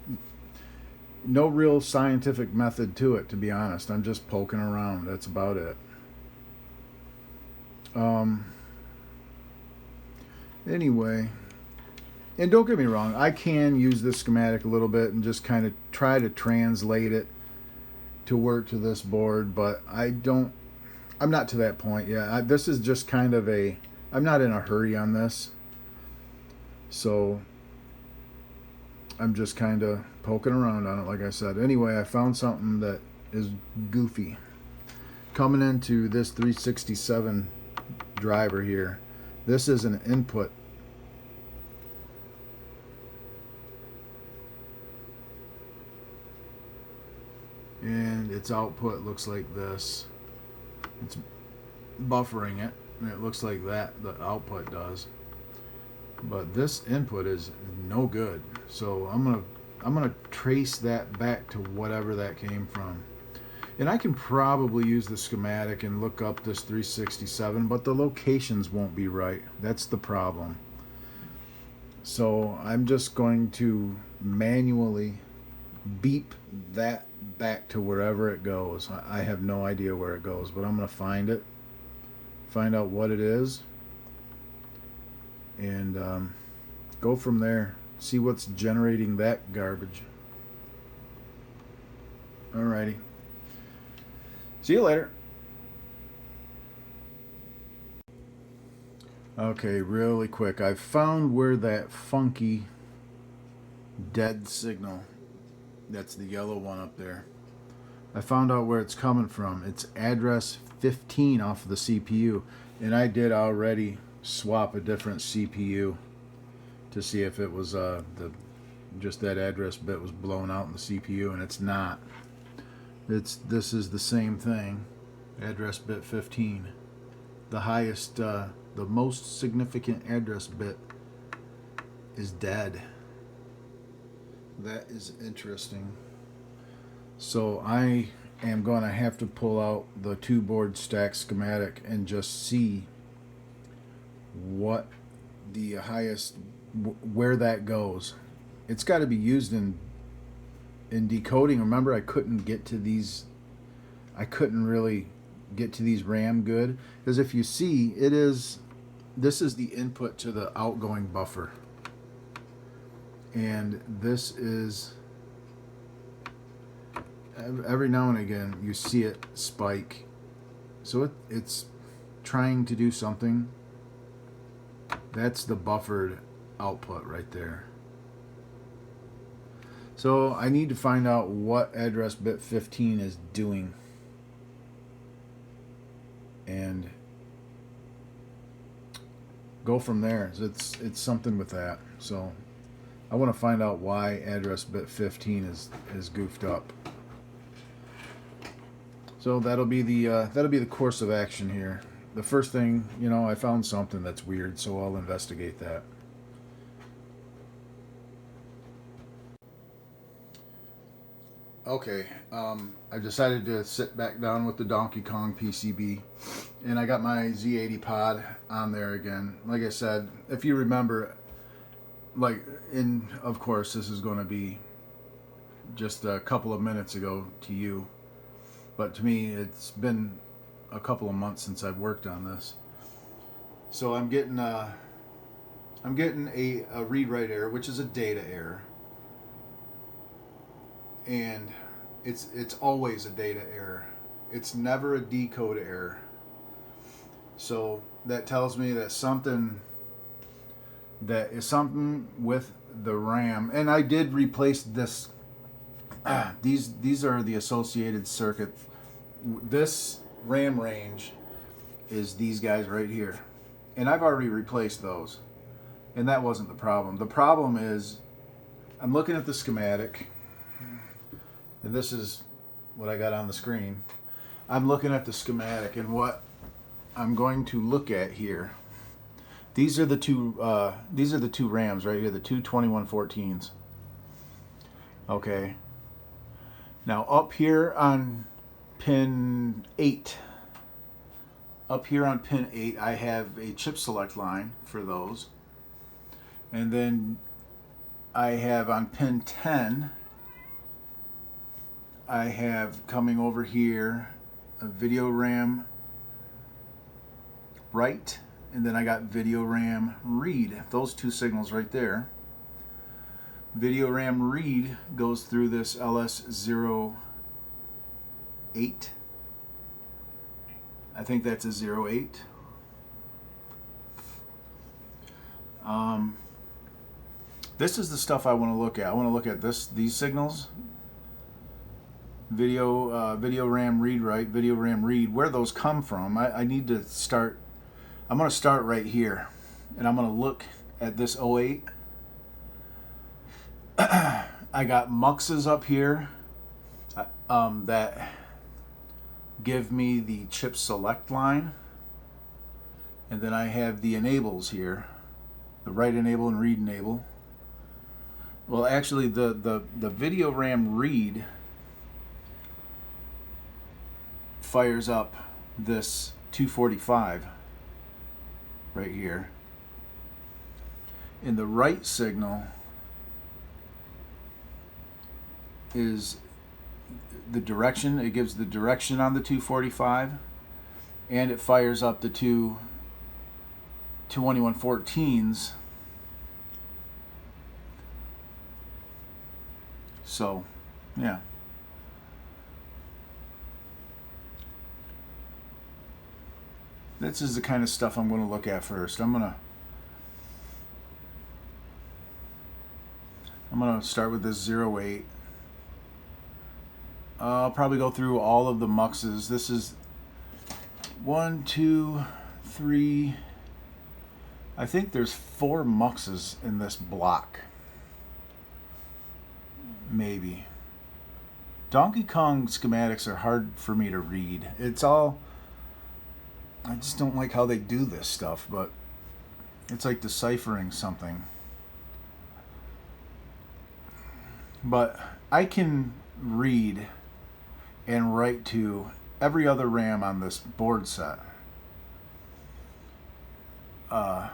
no real scientific method to it, to be honest. I'm just poking around. That's about it. Anyway, and don't get me wrong, I can use this schematic a little bit and just kind of try to translate it to work to this board, but I'm not to that point yet. This is just kind of I'm not in a hurry on this, so I'm just kind of poking around on it, like I said. Anyway, I found something that is goofy. Coming into this 367 driver here, this is an input. And its output looks like this. It's buffering it, and it looks like that, the output does. But this input is no good. So I'm gonna trace that back to whatever that came from. And I can probably use the schematic and look up this 367, but the locations won't be right. That's the problem. So I'm just going to manually beep that back to wherever it goes. I have no idea where it goes, but I'm going to find it, find out what it is, and go from there. See what's generating that garbage. Alrighty. See you later. Okay, really quick. I've found where that funky dead signal, that's the yellow one up there, I found out where it's coming from. It's address 15 off of the CPU. And I did already swap a different CPU to see if it was just that address bit was blown out in the CPU, and it's not. This is the same thing, address bit 15. The highest, the most significant address bit is dead. That is interesting. So I am going to have to pull out the 2-board stack schematic and just see what the highest, where that goes. It's got to be used in decoding. Remember, I couldn't get to these. I couldn't really get to these RAM good, because if you see, this is the input to the outgoing buffer, and this is, every now and again you see it spike. So it's trying to do something. That's the buffered output right there. So I need to find out what address bit 15 is doing, and go from there. It's something with that. So I want to find out why address bit 15 is goofed up. So that'll be the course of action here. The first thing, I found something that's weird, so I'll investigate that. Okay, I decided to sit back down with the Donkey Kong PCB, and I got my Z80 pod on there again. Like I said, if you remember, of course, this is going to be just a couple of minutes ago to you, but to me, it's been a couple of months since I've worked on this. So I'm getting a read-write error, which is a data error. And it's always a data error. It's never a decode error. So that tells me that something with the RAM. And I did replace this. These are the associated circuit. This RAM range is these guys right here, and I've already replaced those, and that wasn't the problem. The problem is I'm looking at the schematic, and this is what I got on the screen. I'm looking at the schematic, and what I'm going to look at here, these are the two RAMs right here, the two 2114s. Okay, now up here on pin 8, I have a chip select line for those, and then I have on pin 10, I have coming over here a video RAM write, and then I got video RAM read. Those two signals right there. Video RAM read goes through this LS08. I think that's a 08. This is the stuff I want to look at. I want to look at these signals. video RAM read write, video RAM read, where those come from. I need to start. I'm going to start right here, and I'm going to look at this 08. I got muxes up here that give me the chip select line, and then I have the enables here, the write enable and read enable. Well, actually, the video RAM read fires up this 245 right here, and the write signal is the direction. It gives the direction on the 245, and it fires up the two 2114s. So, yeah. This is the kind of stuff I'm going to look at first. I'm going to start with this 08. I'll probably go through all of the muxes. This is 1, 2, 3. I think there's 4 muxes in this block. Maybe. Donkey Kong schematics are hard for me to read. It's all, I just don't like how they do this stuff, but it's like deciphering something. But I can read and write to every other RAM on this board set that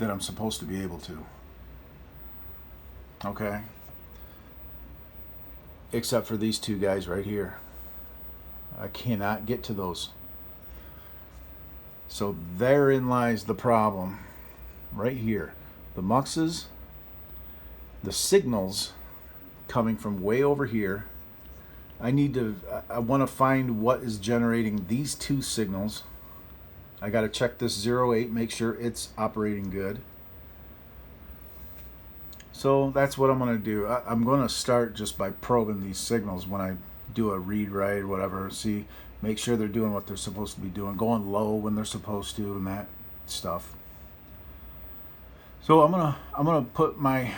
I'm supposed to be able to. Okay? Except for these two guys right here. I cannot get to those. So therein lies the problem. Right here. The muxes, the signals coming from way over here. I want to find what is generating these two signals. I got to check this 08, make sure it's operating good. So that's what I'm going to do. I'm going to start just by probing these signals when I do a read write or whatever. See, make sure they're doing what they're supposed to be doing, going low when they're supposed to, and that stuff. So I'm gonna put my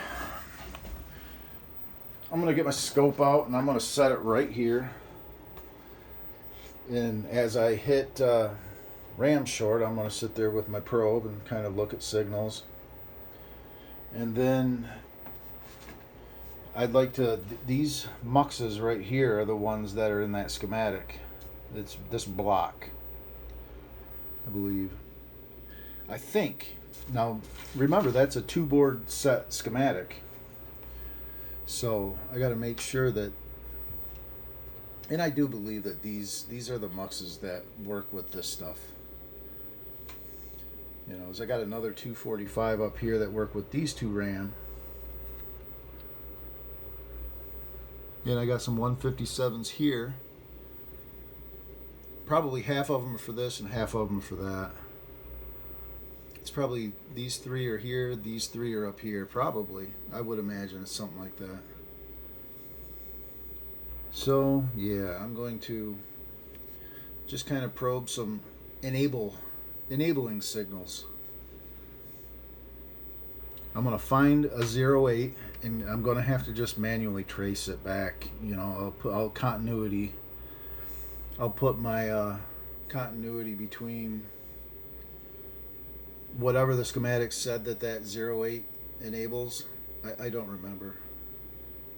I'm going to get my scope out, and I'm going to set it right here. And as I hit RAM short, I'm going to sit there with my probe and kind of look at signals. And then I'd like to, these muxes right here are the ones that are in that schematic. It's this block, I believe. I think. Now, remember, that's a 2-board set schematic. So I got to make sure that, and I do believe that these are the muxes that work with this stuff. You know, as I got another 245 up here that work with these two RAM. And I got some 157s here. Probably half of them are for this and half of them are for that. It's probably these 3 are here, these 3 are up here, probably. I would imagine it's something like that. So, yeah, I'm going to just kind of probe some enabling signals. I'm going to find a 08, and I'm going to have to just manually trace it back. You know, I'll continuity. I'll put my continuity between whatever the schematic said that 08 enables. I don't remember.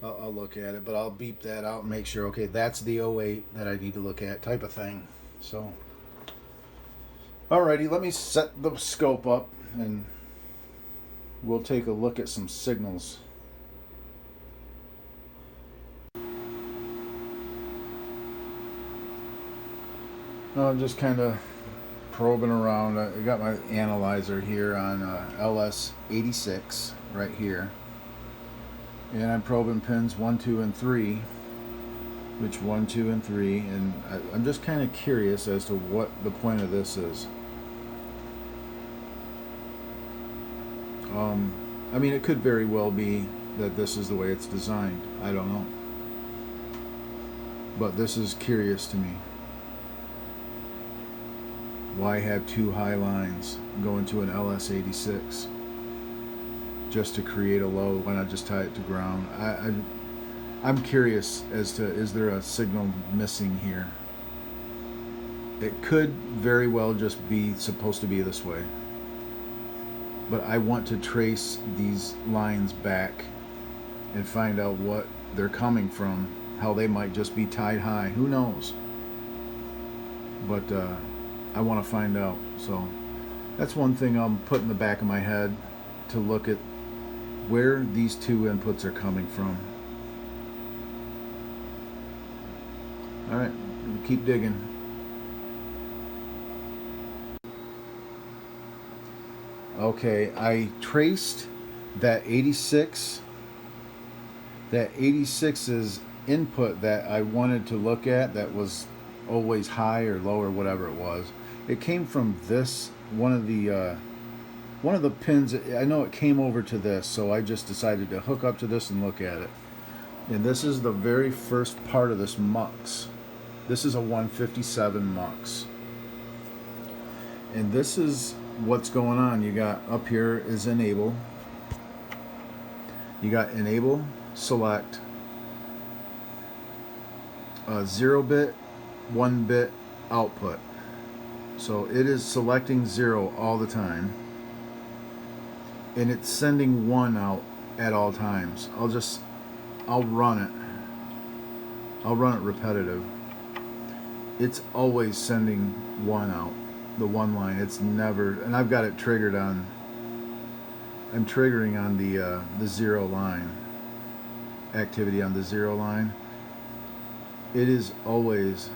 I'll look at it, but I'll beep that out and make sure, okay, that's the 08 that I need to look at, type of thing. So, alrighty, let me set the scope up and we'll take a look at some signals. I'm just kind of probing around. I got my analyzer here on LS86 right here, and I'm probing pins 1, 2, and 3, which 1, 2, and 3, and I'm just kind of curious as to what the point of this is. I mean, it could very well be that this is the way it's designed. I don't know. But this is curious to me. Why have two high lines going to an LS86 just to create a low? Why not just tie it to ground? I'm curious as to, is there a signal missing here? It could very well just be supposed to be this way. But I want to trace these lines back and find out what they're coming from, how they might just be tied high. Who knows? But I want to find out. So that's one thing I'm putting in the back of my head, to look at where these two inputs are coming from. All right, keep digging. Okay, I traced that 86's input that I wanted to look at, that was always high or low or whatever it was. It came from this, one of the pins. I know it came over to this, so I just decided to hook up to this and look at it. And this is the very first part of this mux. This is a 157 mux. And this is what's going on. You got up here is enable. You got enable, select, 0-bit, 1-bit output. So it is selecting 0 all the time, and it's sending 1 out at all times. I'll run it. I'll run it repetitive. It's always sending 1 out, the 1 line. It's never, and I've got it triggered on, I'm triggering on the 0 line, activity on the 0 line. It is always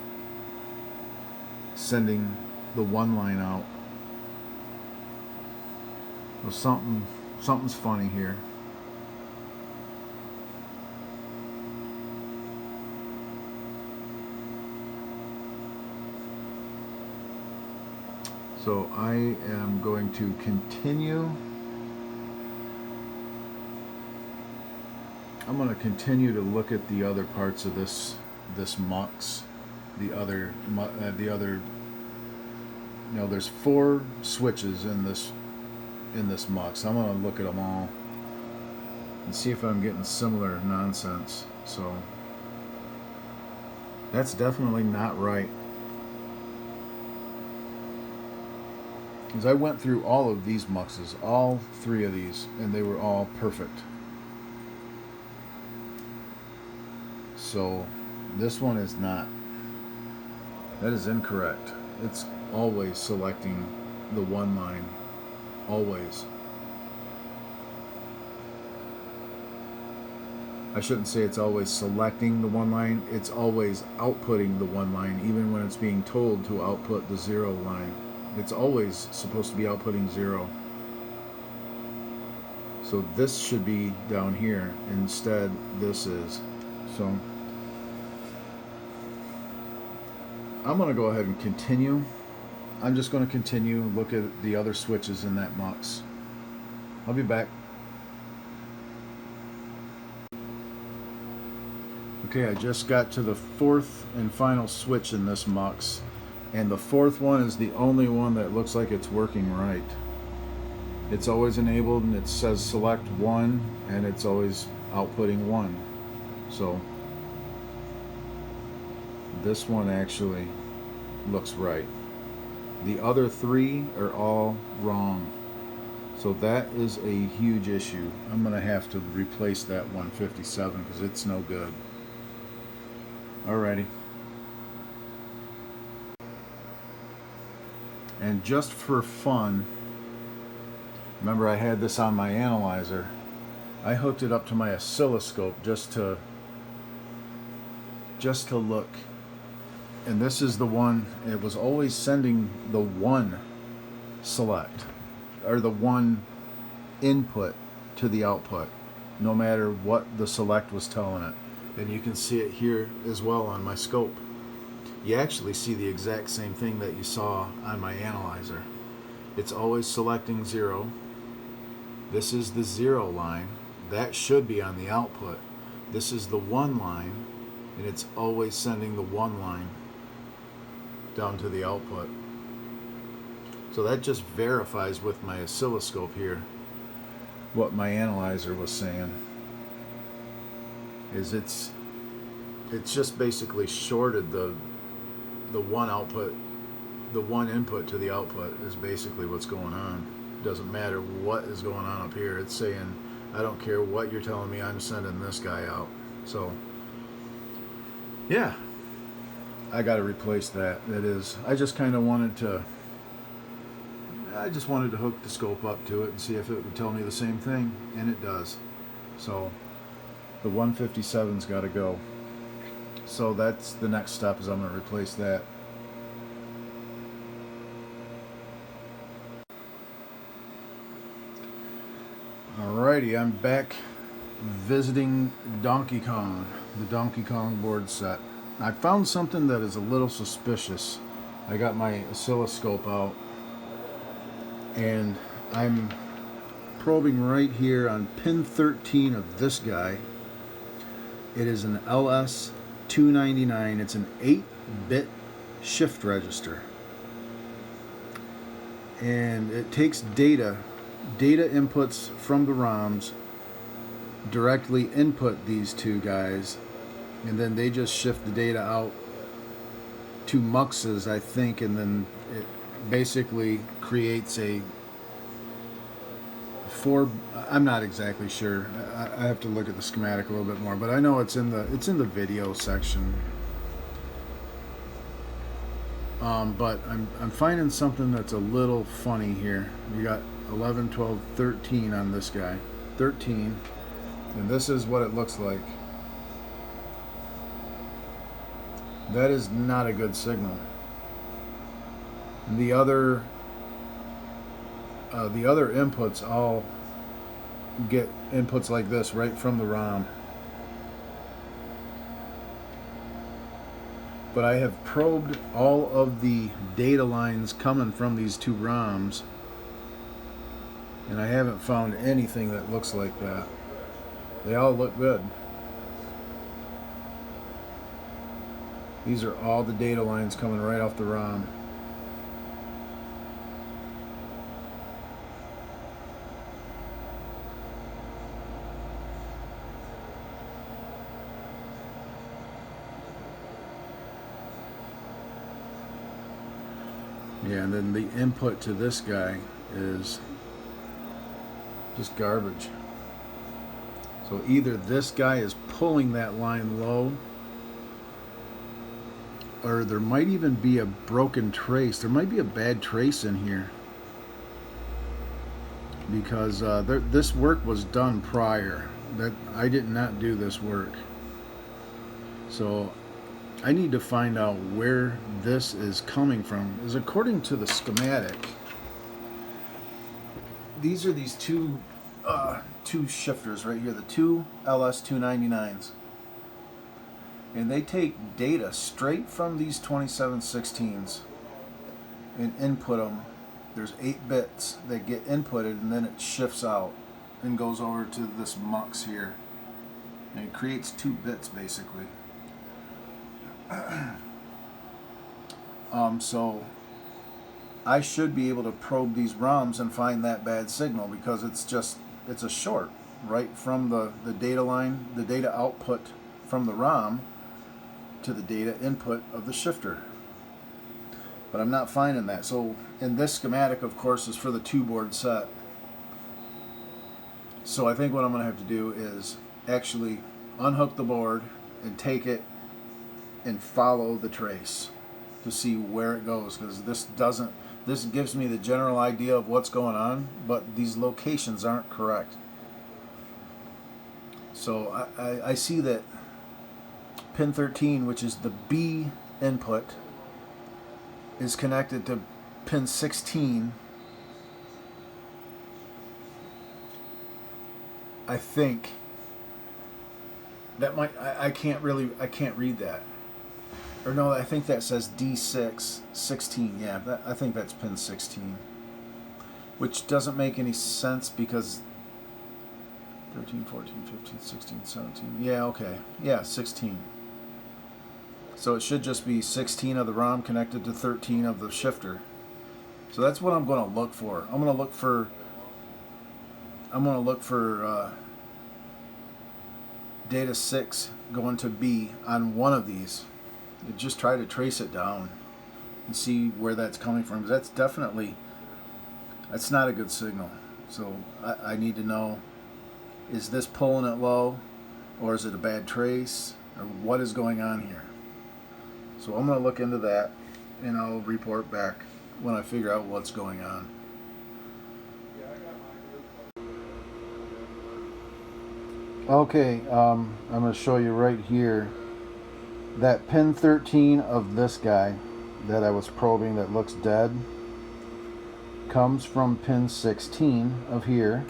sending the 1 line out. Well, something's funny here. So I am going to continue. I'm going to continue to look at the other parts of this mux, the other, you know, there's 4 switches in this mux. I'm going to look at them all and see if I'm getting similar nonsense. So that's definitely not right. Because I went through all of these muxes, all 3 of these, and they were all perfect. So this one is not. That is incorrect. It's always selecting the 1 line. Always. I shouldn't say it's always selecting the 1 line. It's always outputting the 1 line, even when it's being told to output the 0 line. It's always supposed to be outputting 0. So this should be down here. Instead, this is. So I'm going to go ahead and continue. I'm just going to continue, look at the other switches in that mux. I'll be back. Okay, I just got to the 4th and final switch in this mux, and the 4th one is the only one that looks like it's working right. It's always enabled, and it says select 1, and it's always outputting 1. So this one actually looks right. The other 3 are all wrong. So that is a huge issue. I'm going to have to replace that 157 because it's no good. Alrighty. And just for fun, remember I had this on my analyzer. I hooked it up to my oscilloscope just to look. And this is the one, it was always sending the 1 select, or the 1 input to the output, no matter what the select was telling it. And you can see it here as well on my scope. You actually see the exact same thing that you saw on my analyzer. It's always selecting 0. This is the 0 line. That should be on the output. This is the 1 line. and it's always sending the one line down to the output. So that just verifies with my oscilloscope here what my analyzer was saying. Is it's just basically shorted the one output, the one input to the output is basically what's going on. Doesn't matter what is going on up here. It's saying, I don't care what you're telling me, I'm sending this guy out. So yeah, I got to replace that. I just wanted to hook the scope up to it and see if it would tell me the same thing, and it does. So the 157's got to go. So that's the next step, is I'm going to replace that. Alrighty, I'm back visiting Donkey Kong, the Donkey Kong board set. I found something that is a little suspicious. I got my oscilloscope out, and I'm probing right here on pin 13 of this guy. It is an LS299. It's an 8-bit shift register, and it takes data inputs from the ROMs, directly input these two guys, and then they just shift the data out to muxes, I think, and then it basically creates I'm not exactly sure. I have to look at the schematic a little bit more, but I know it's in the video section. But I'm finding something that's a little funny here. You got 11, 12, 13 on this guy. 13. And this is what it looks like. That is not a good signal. And the other inputs all get inputs like this right from the ROM. But I have probed all of the data lines coming from these two ROMs, and I haven't found anything that looks like that. They all look good. These are all the data lines coming right off the ROM. Yeah, and then the input to this guy is just garbage. So either this guy is pulling that line low, or there might even be a broken trace. There might be a bad trace in here, because this work was done prior. That I did not do this work. So I need to find out where this is coming from. Is according to the schematic, these are these two shifters right here, the two LS299s, and they take data straight from these 2716s and input them. There's 8 bits that get inputted, and then it shifts out and goes over to this mux here, and it creates 2 bits basically. So I should be able to probe these ROMs and find that bad signal, because it's a short right from the data line, the data output from the ROM to the data input of the shifter. But I'm not finding that. So in this schematic, of course, is for the 2-board set. So I think what I'm going to have to do is actually unhook the board and take it and follow the trace to see where it goes, because this gives me the general idea of what's going on, but these locations aren't correct. So I see that pin 13, which is the B input, is connected to pin 16. I think that I can't read that. Or no, I think that says D6, 16. Yeah, I think that's pin 16. Which doesn't make any sense, because 13, 14, 15, 16, 17. Yeah, okay. Yeah, 16. So it should just be 16 of the ROM connected to 13 of the shifter. So that's what I'm going to look for. I'm going to look for data 6 going to B on one of these. And just try to trace it down and see where that's coming from. That's not a good signal. So I need to know, is this pulling it low, or is it a bad trace, or what is going on here? So I'm going to look into that, and I'll report back when I figure out what's going on. Okay, I'm going to show you right here that pin 13 of this guy that I was probing that looks dead comes from pin 16 of here,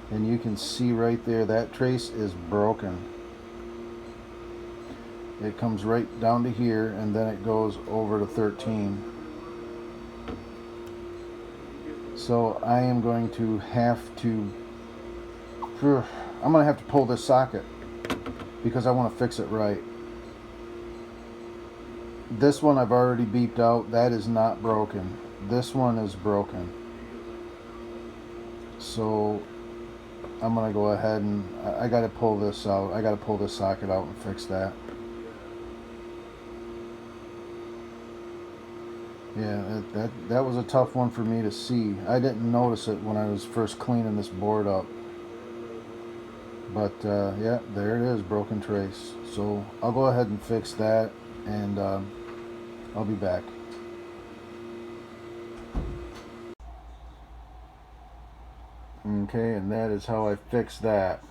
and you can see right there that trace is broken. It comes right down to here, and then it goes over to 13. So I am going to have to pull this socket because I want to fix it right. This one I've already beeped out. That is not broken. This one is broken. So I'm going to go ahead and I got to pull this out. I got to pull this socket out and fix that. Yeah, that was a tough one for me to see. I didn't notice it when I was first cleaning this board up. But yeah, there it is, broken trace. So I'll go ahead and fix that, and I'll be back. Okay, and that is how I fixed that.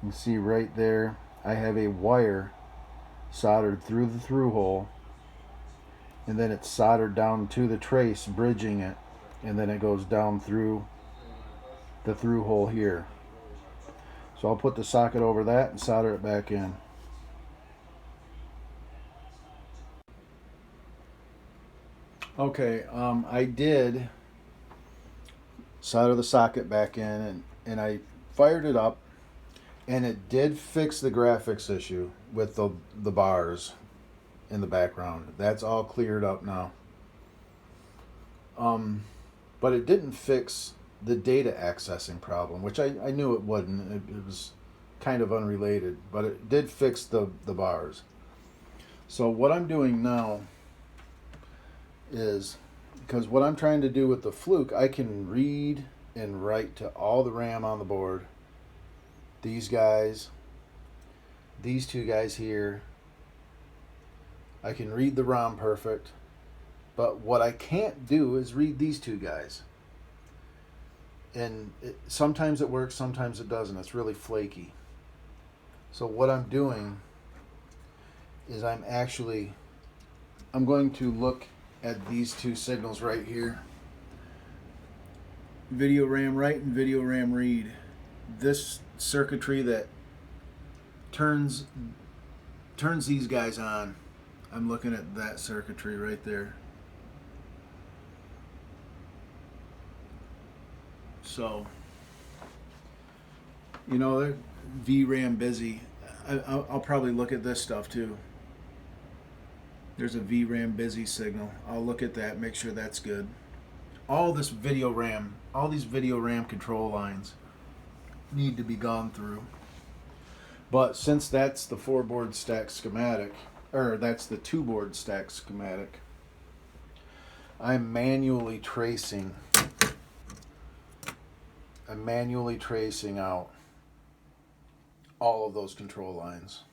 You can see right there, I have a wire soldered through the through hole, and then it's soldered down to the trace, bridging it, and then it goes down through the through hole here. So I'll put the socket over that and solder it back in. Okay, I did solder the socket back in, and I fired it up, and it did fix the graphics issue with the bars in the background. That's all cleared up now. But it didn't fix the data accessing problem, which I knew it wouldn't. It was kind of unrelated, but it did fix the bars. So what I'm doing now is, because what I'm trying to do with the Fluke, I can read and write to all the RAM on the board. These guys, these two guys here, I can read the ROM perfect, but what I can't do is read these two guys. And sometimes it works, sometimes it doesn't. It's really flaky. So what I'm doing is I'm going to look at these two signals right here. Video RAM write and video RAM read. This circuitry that turns these guys on, I'm looking at that circuitry right there. So, you know, they're VRAM busy. I'll probably look at this stuff too. There's a VRAM busy signal. I'll look at that, make sure that's good. All these video RAM control lines need to be gone through. But since that's the 4-board stack schematic, or that's the 2-board stack schematic, I'm manually tracing out all of those control lines.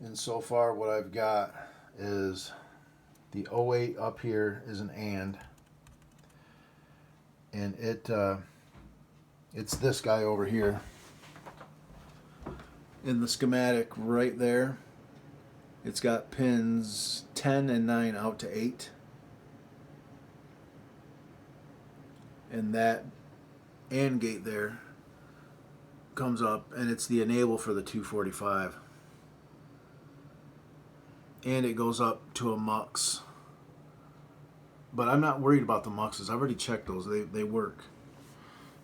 And so far what I've got is the 08 up here is an and it's this guy over here. In the schematic right there, it's got pins 10 and 9 out to 8. And that AND gate there comes up, and it's the enable for the 245. And it goes up to a mux. But I'm not worried about the muxes. I've already checked those. They work.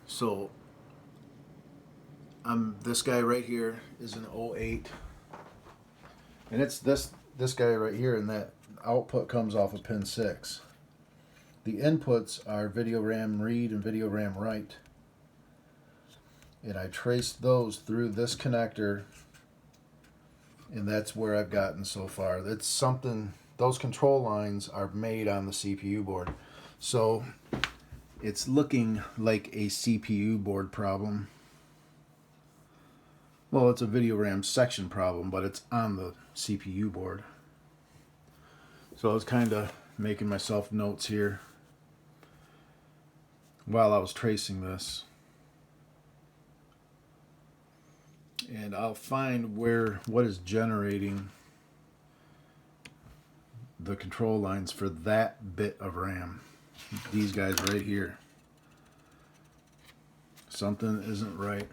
So this guy right here is an 08. And it's this guy right here, and that output comes off of pin 6. The inputs are video RAM read and video RAM write. And I traced those through this connector, and that's where I've gotten so far. That's something, those control lines are made on the CPU board. So it's looking like a CPU board problem. Well, it's a video RAM section problem, but it's on the CPU board. So I was kind of making myself notes here while I was tracing this. And I'll find what is generating the control lines for that bit of RAM. These guys right here. Something isn't right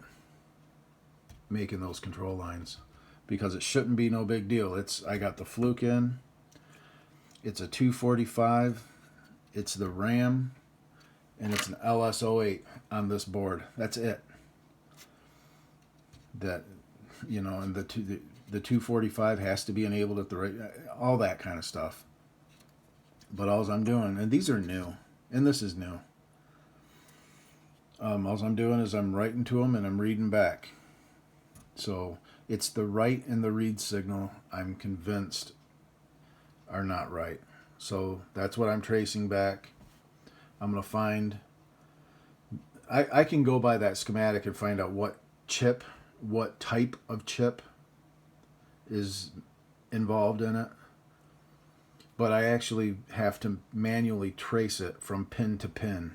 making those control lines, because it shouldn't be no big deal. I got the fluke in. It's a 245. It's the RAM, and it's an LS08 on this board. That's it. That, you know, and the 245 has to be enabled at the right, all that kind of stuff. But all I'm doing, and these are new, and this is new. All I'm doing is I'm writing to them and I'm reading back. So it's the write and the read signal, I'm convinced, are not right. So that's what I'm tracing back. I'm going to find, I can go by that schematic and find out what type of chip is involved in it. But I actually have to manually trace it from pin to pin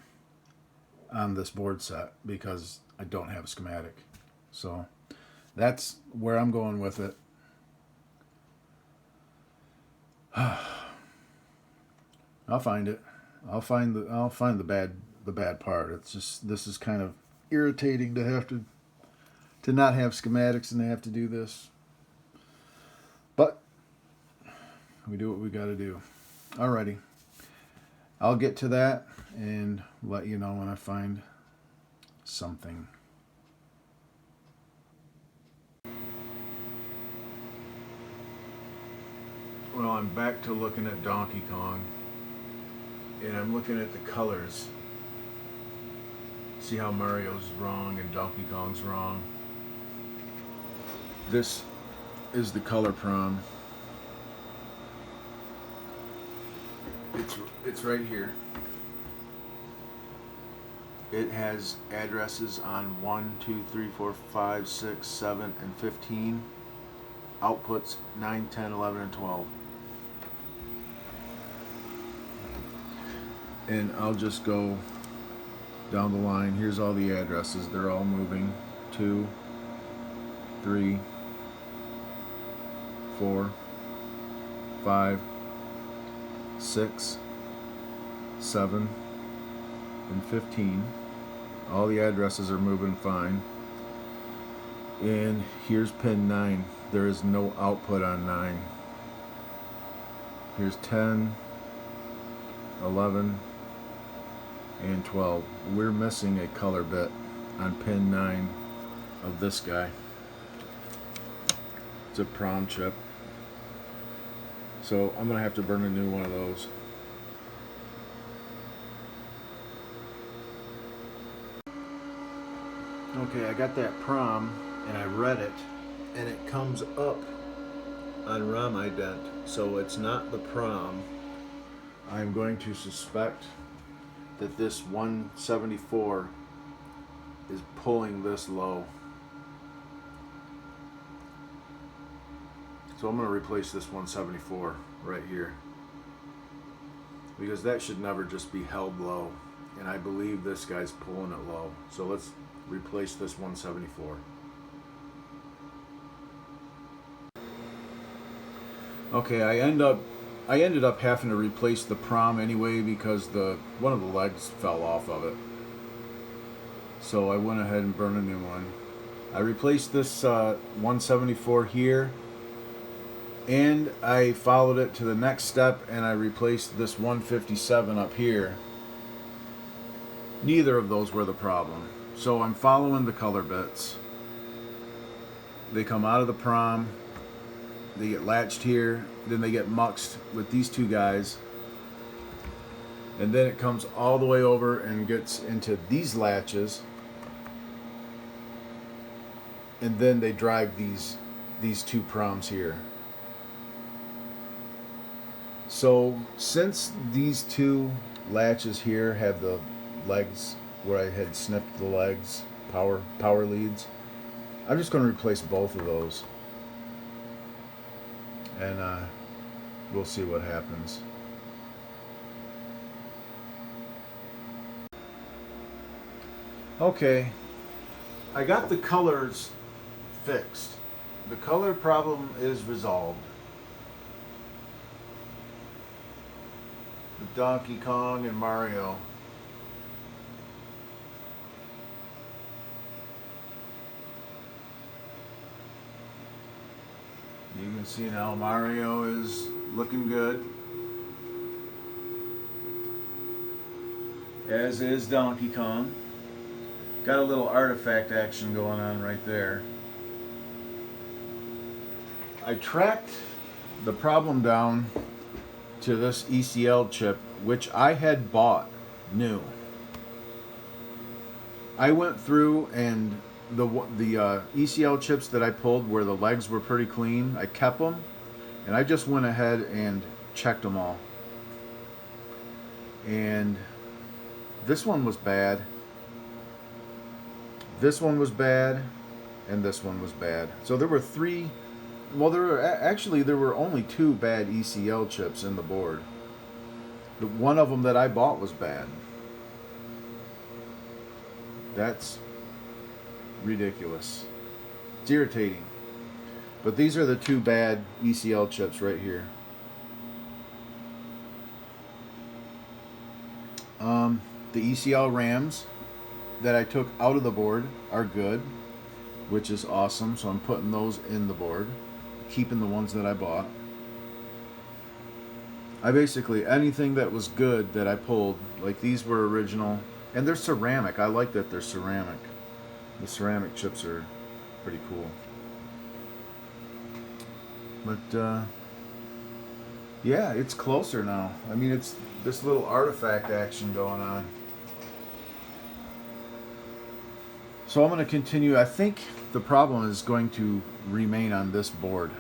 on this board set because I don't have a schematic. So that's where I'm going with it. I'll find it. I'll find the bad part. It's just, this is kind of irritating to have to not have schematics and to have to do this. But we do what we got to do. Alrighty. I'll get to that and let you know when I find something. Well, I'm back to looking at Donkey Kong, and I'm looking at the colors. See how Mario's wrong and Donkey Kong's wrong. This is the color prom. It's right here. It has addresses on 1, 2, 3, 4, 5, 6, 7, and 15. Outputs 9, 10, 11, and 12. And I'll just go down the line. Here's all the addresses. They're all moving. 2, 3, 4, 5, 6, 7, and 15. All the addresses are moving fine. And here's pin 9. There is no output on 9. Here's 10, 11, and 12. We're missing a color bit on pin 9 of this guy. It's a prom chip. So I'm going to have to burn a new one of those. Okay, I got that prom and I read it, and it comes up on ROM ident, so it's not the prom. I'm going to suspect that this 174 is pulling this low. So I'm going to replace this 174 right here, because that should never just be held low, and I believe this guy's pulling it low. So let's replace this 174. Okay, I ended up having to replace the prom anyway because one of the legs fell off of it. So I went ahead and burned a new one. I replaced this 174 here, and I followed it to the next step and I replaced this 157 up here. Neither of those were the problem. So I'm following the color bits. They come out of the prom. get latched here, then they get muxed with these two guys, and then it comes all the way over and gets into these latches, and then they drive these two proms here. So since these two latches here have the legs where I had snipped the legs, power leads, I'm just going to replace both of those, and we'll see what happens. Okay, I got the colors fixed. The color problem is resolved. The Donkey Kong and Mario. You can see now Mario is looking good, as is Donkey Kong. Got a little artifact action going on right there. I tracked the problem down to this ECL chip, which I had bought new. I went through, and the ECL chips that I pulled where the legs were pretty clean, I kept them, and I just went ahead and checked them all. And this one was bad, this one was bad, and this one was bad. So there were three. Well, there were only two bad ECL chips in the board. The one of them that I bought was bad. That's ridiculous. It's irritating. But these are the two bad ECL chips right here. The ECL RAMs that I took out of the board are good, which is awesome. So I'm putting those in the board, keeping the ones that I bought. I basically, anything that was good that I pulled, like these were original, and they're ceramic. I like that they're ceramic. The ceramic chips are pretty cool. But yeah, it's closer now. I mean, it's this little artifact action going on. So I'm going to continue. I think the problem is going to remain on this board.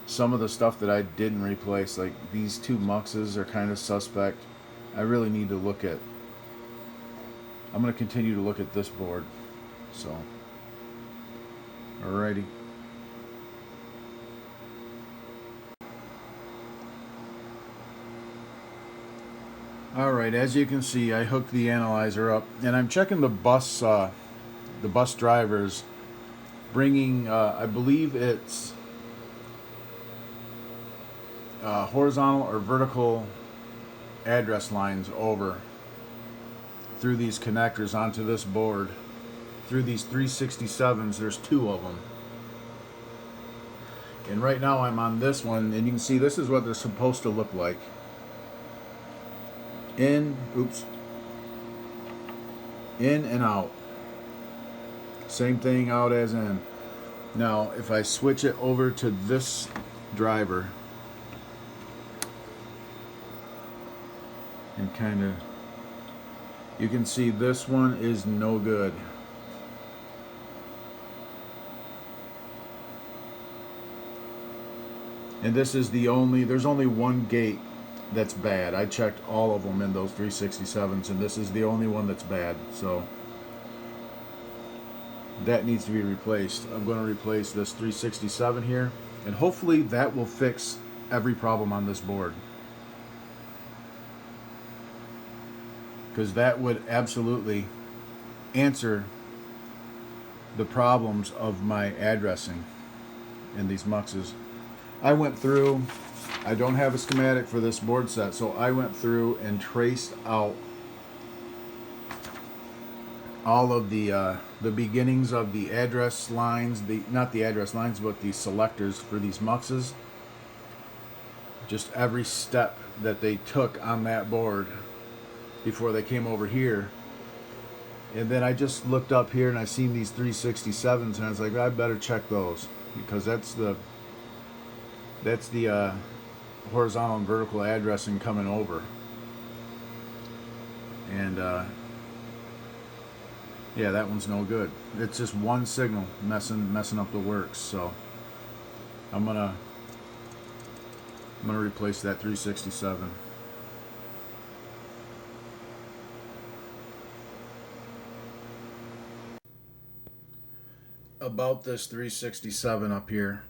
Some of the stuff that I didn't replace, like these two muxes, are kind of suspect. I really need to look at. I'm going to continue to look at this board. So, alrighty. Alright, as you can see, I hooked the analyzer up, and I'm checking the bus drivers, bringing, I believe it's horizontal or vertical address lines over through these connectors onto this board. Through these 367s, there's two of them. And right now I'm on this one, and you can see this is what they're supposed to look like. In and out. Same thing out as in. Now, if I switch it over to this driver, and kind of, you can see this one is no good. And this is the only, there's only one gate that's bad. I checked all of them in those 367s, and this is the only one that's bad. So that needs to be replaced. I'm going to replace this 367 here, and hopefully that will fix every problem on this board, because that would absolutely answer the problems of my addressing in these muxes. I went through, I don't have a schematic for this board set, so I went through and traced out all of the beginnings of the address lines, not the address lines, but the selectors for these muxes. Just every step that they took on that board before they came over here. And then I just looked up here and I seen these 367s, and I was like, I better check those, because that's the That's the horizontal and vertical addressing coming over. And yeah, that one's no good. It's just one signal messing up the works. So I'm gonna replace that 367. About this 367 up here,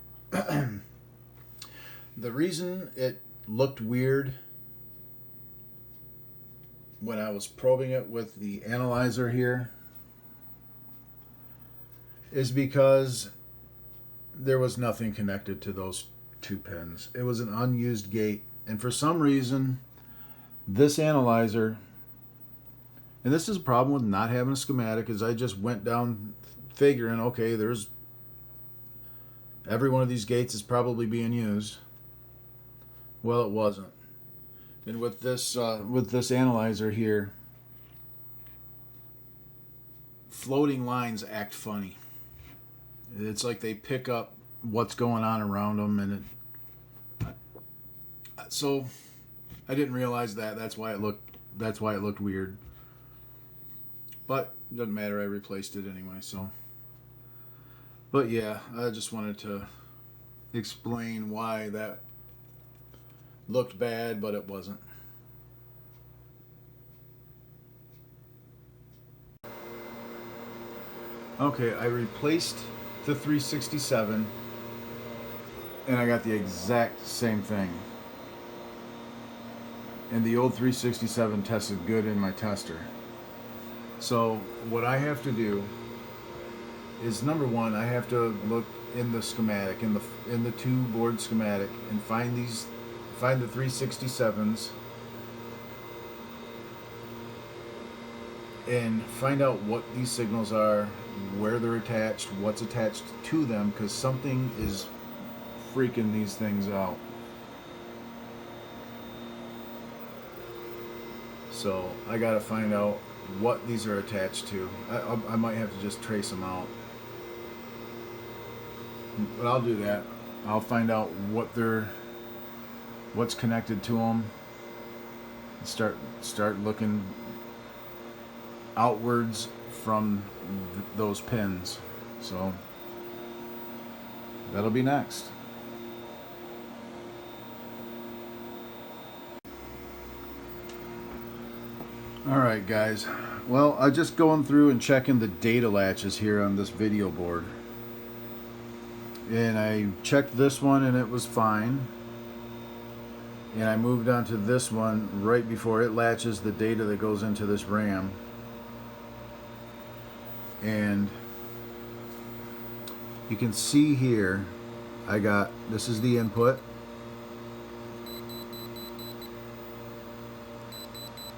the reason it looked weird when I was probing it with the analyzer here is because there was nothing connected to those two pins. It was an unused gate, and for some reason this analyzer, and this is a problem with not having a schematic, is I just went down figuring, okay, there's every one of these gates is probably being used. Well, it wasn't. And with this analyzer here, floating lines act funny. It's like they pick up what's going on around them, and so I didn't realize that. That's why it looked weird. But it doesn't matter. I replaced it anyway. So, but yeah, I just wanted to explain why that looked bad, but it wasn't. Okay, I replaced the 367 and I got the exact same thing. And the old 367 tested good in my tester. So what I have to do is, number one, I have to look in the schematic, in the two board schematic, and find the 367s and find out what these signals are, where they're attached, what's attached to them, because something is freaking these things out. So I gotta find out what these are attached to. I might have to just trace them out, but I'll do that. I'll find out what's connected to them, and start looking outwards from those pins. So that'll be next. Alright guys, well, I'm just going through and checking the data latches here on this video board, and I checked this one and it was fine, and I moved on to this one right before it latches the data that goes into this RAM. And you can see here, this is the input.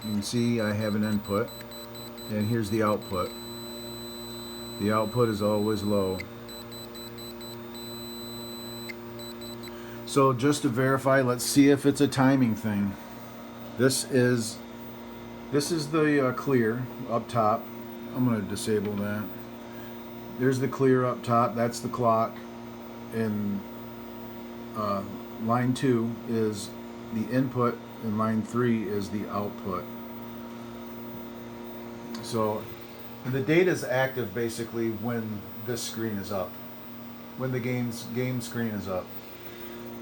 You can see I have an input, and here's the output. The output is always low. So just to verify, let's see if it's a timing thing. This is the clear up top. I'm going to disable that. There's the clear up top. That's the clock. And line 2 is the input, and line 3 is the output. So the data is active basically when this screen is up, when the game screen is up.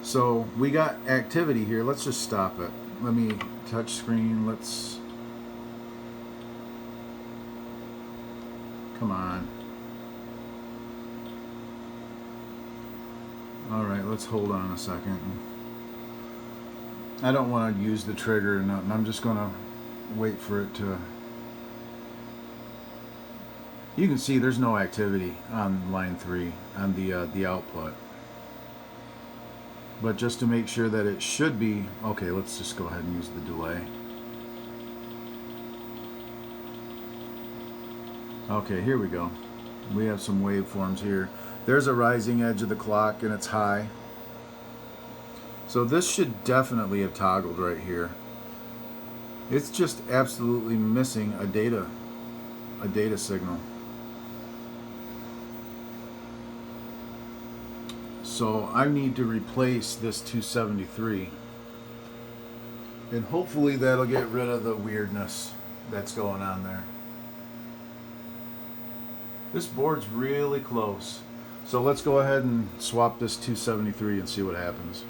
So we got activity here. Let's just stop it. Let me touch screen. Come on. Alright, let's hold on a second. I don't want to use the trigger or nothing. I'm just going to wait for it to... You can see there's no activity on line 3, on the output. But just to make sure that it should be... Okay, let's just go ahead and use the delay. Okay, here we go. We have some waveforms here. There's a rising edge of the clock and it's high. So this should definitely have toggled right here. It's just absolutely missing a data signal. So I need to replace this 273. And hopefully that'll get rid of the weirdness that's going on there. This board's really close. So let's go ahead and swap this 273 and see what happens.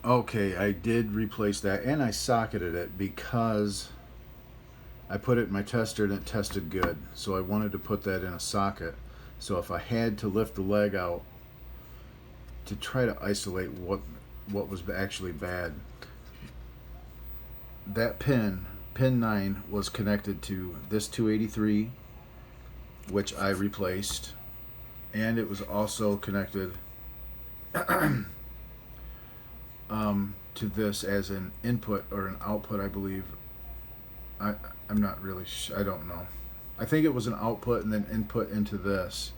Okay, I did replace that, and I socketed it because I put it in my tester and it tested good. So I wanted to put that in a socket. So if I had to lift the leg out to try to isolate what was actually bad, that pin 9, was connected to this 283, which I replaced, and it was also connected to this as an input or an output, I believe. I'm not really sure. I don't know. I think it was an output and then input into this,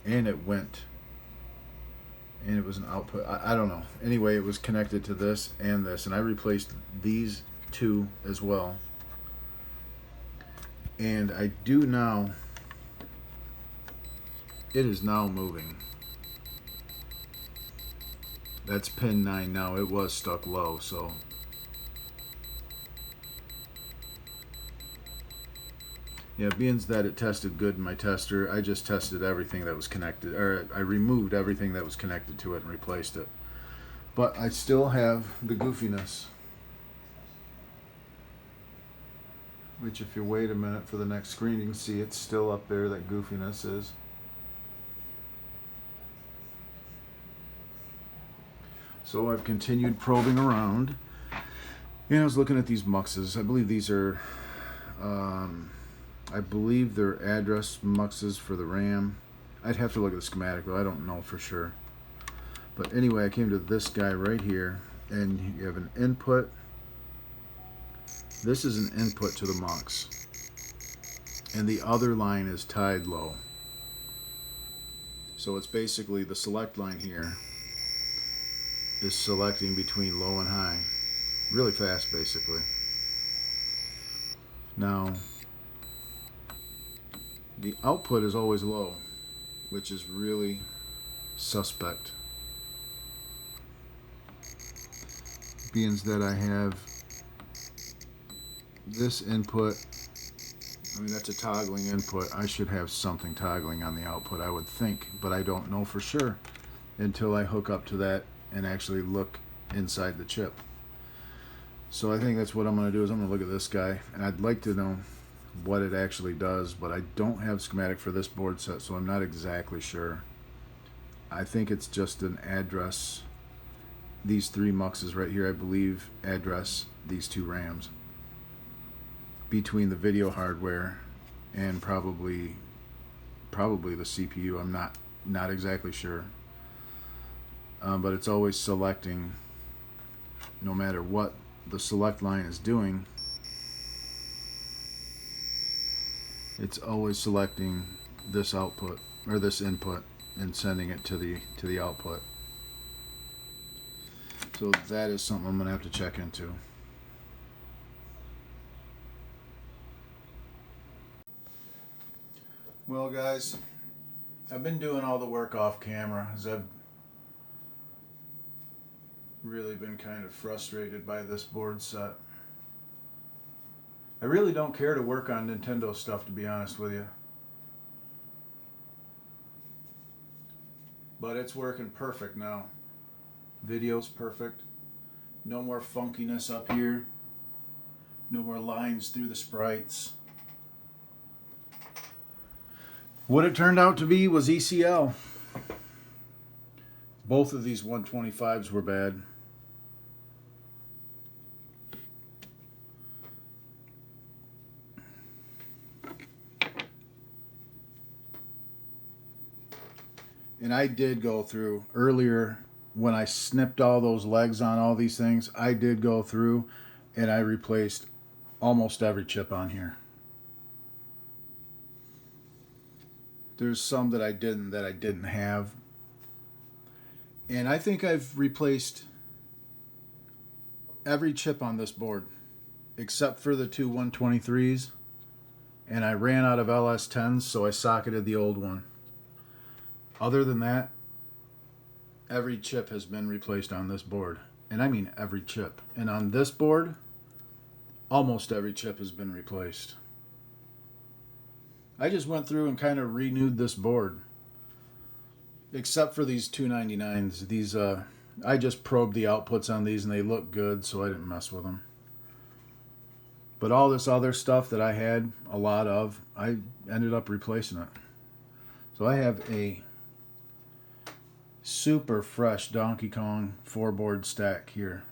and it went, and it was an output. I don't know. Anyway, it was connected to this, and I replaced these two as well. And I do now. It is now moving. That's pin 9 now. It was stuck low, so. Yeah, being that it tested good in my tester, I just tested everything that was connected, or I removed everything that was connected to it and replaced it. But I still have the goofiness, which if you wait a minute for the next screen, you can see it's still up there, that goofiness is. So I've continued probing around, and I was looking at these muxes. I believe these are, I believe they're address muxes for the RAM. I'd have to look at the schematic, though I don't know for sure. But anyway, I came to this guy right here, and you have an input. This is an input to the mux, and the other line is tied low. So it's basically the select line here is selecting between low and high really fast, basically. Now the output is always low, which is really suspect, being that I have this input. I mean, that's a toggling input. I should have something toggling on the output, I would think, but I don't know for sure until I hook up to that and actually look inside the chip. So I think that's what I'm going to do, is I'm going to look at this guy, and I'd like to know what it actually does, but I don't have schematic for this board set, so I'm not exactly sure. I think it's just an address. These 3 muxes right here, I believe, address these 2 RAMs between the video hardware and probably the CPU. I'm not exactly sure. But it's always selecting, no matter what the select line is doing, it's always selecting this output or this input and sending it to the output. So that is something I'm going to have to check into. Well, guys, I've been doing all the work off camera, as I've really been kind of frustrated by this board set. I really don't care to work on Nintendo stuff, to be honest with you. But it's working perfect now. Video's perfect. No more funkiness up here. No more lines through the sprites. What it turned out to be was ECL. Both of these 125s were bad. And I did go through earlier when I snipped all those legs on all these things. I did go through and I replaced almost every chip on here. There's some that I didn't have. And I think I've replaced every chip on this board. except for the two 123s, and I ran out of LS10s, so I socketed the old one. Other than that, every chip has been replaced on this board. And I mean every chip. And on this board, almost every chip has been replaced. I just went through and kind of renewed this board. Except for these 299s. These, I just probed the outputs on these and they look good, so I didn't mess with them. But all this other stuff that I had a lot of, I ended up replacing it. So I have a super fresh Donkey Kong 4-board stack here.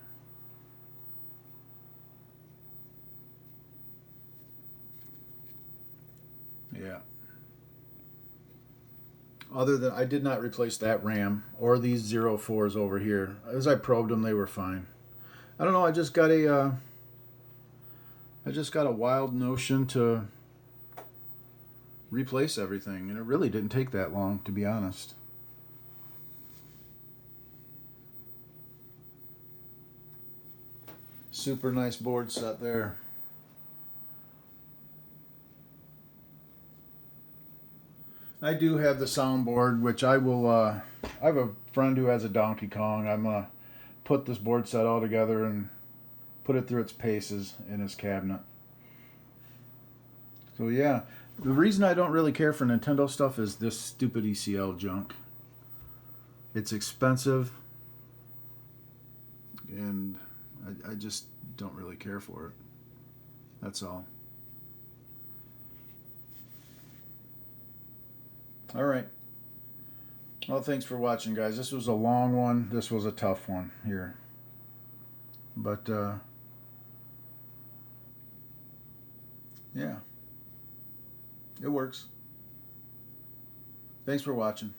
Yeah. Other than, I did not replace that RAM or these 04s over here. As I probed them, they were fine. I don't know, I just got a wild notion to replace everything, and it really didn't take that long, to be honest. Super nice board set there. I do have the soundboard, which I will, I have a friend who has a Donkey Kong. I'm going to put this board set all together and put it through its paces in his cabinet. So yeah, the reason I don't really care for Nintendo stuff is this stupid ECL junk. It's expensive, and I just don't really care for it. That's all. All right. Well, thanks for watching, guys. This was a long one. This was a tough one here. But, yeah. It works. Thanks for watching.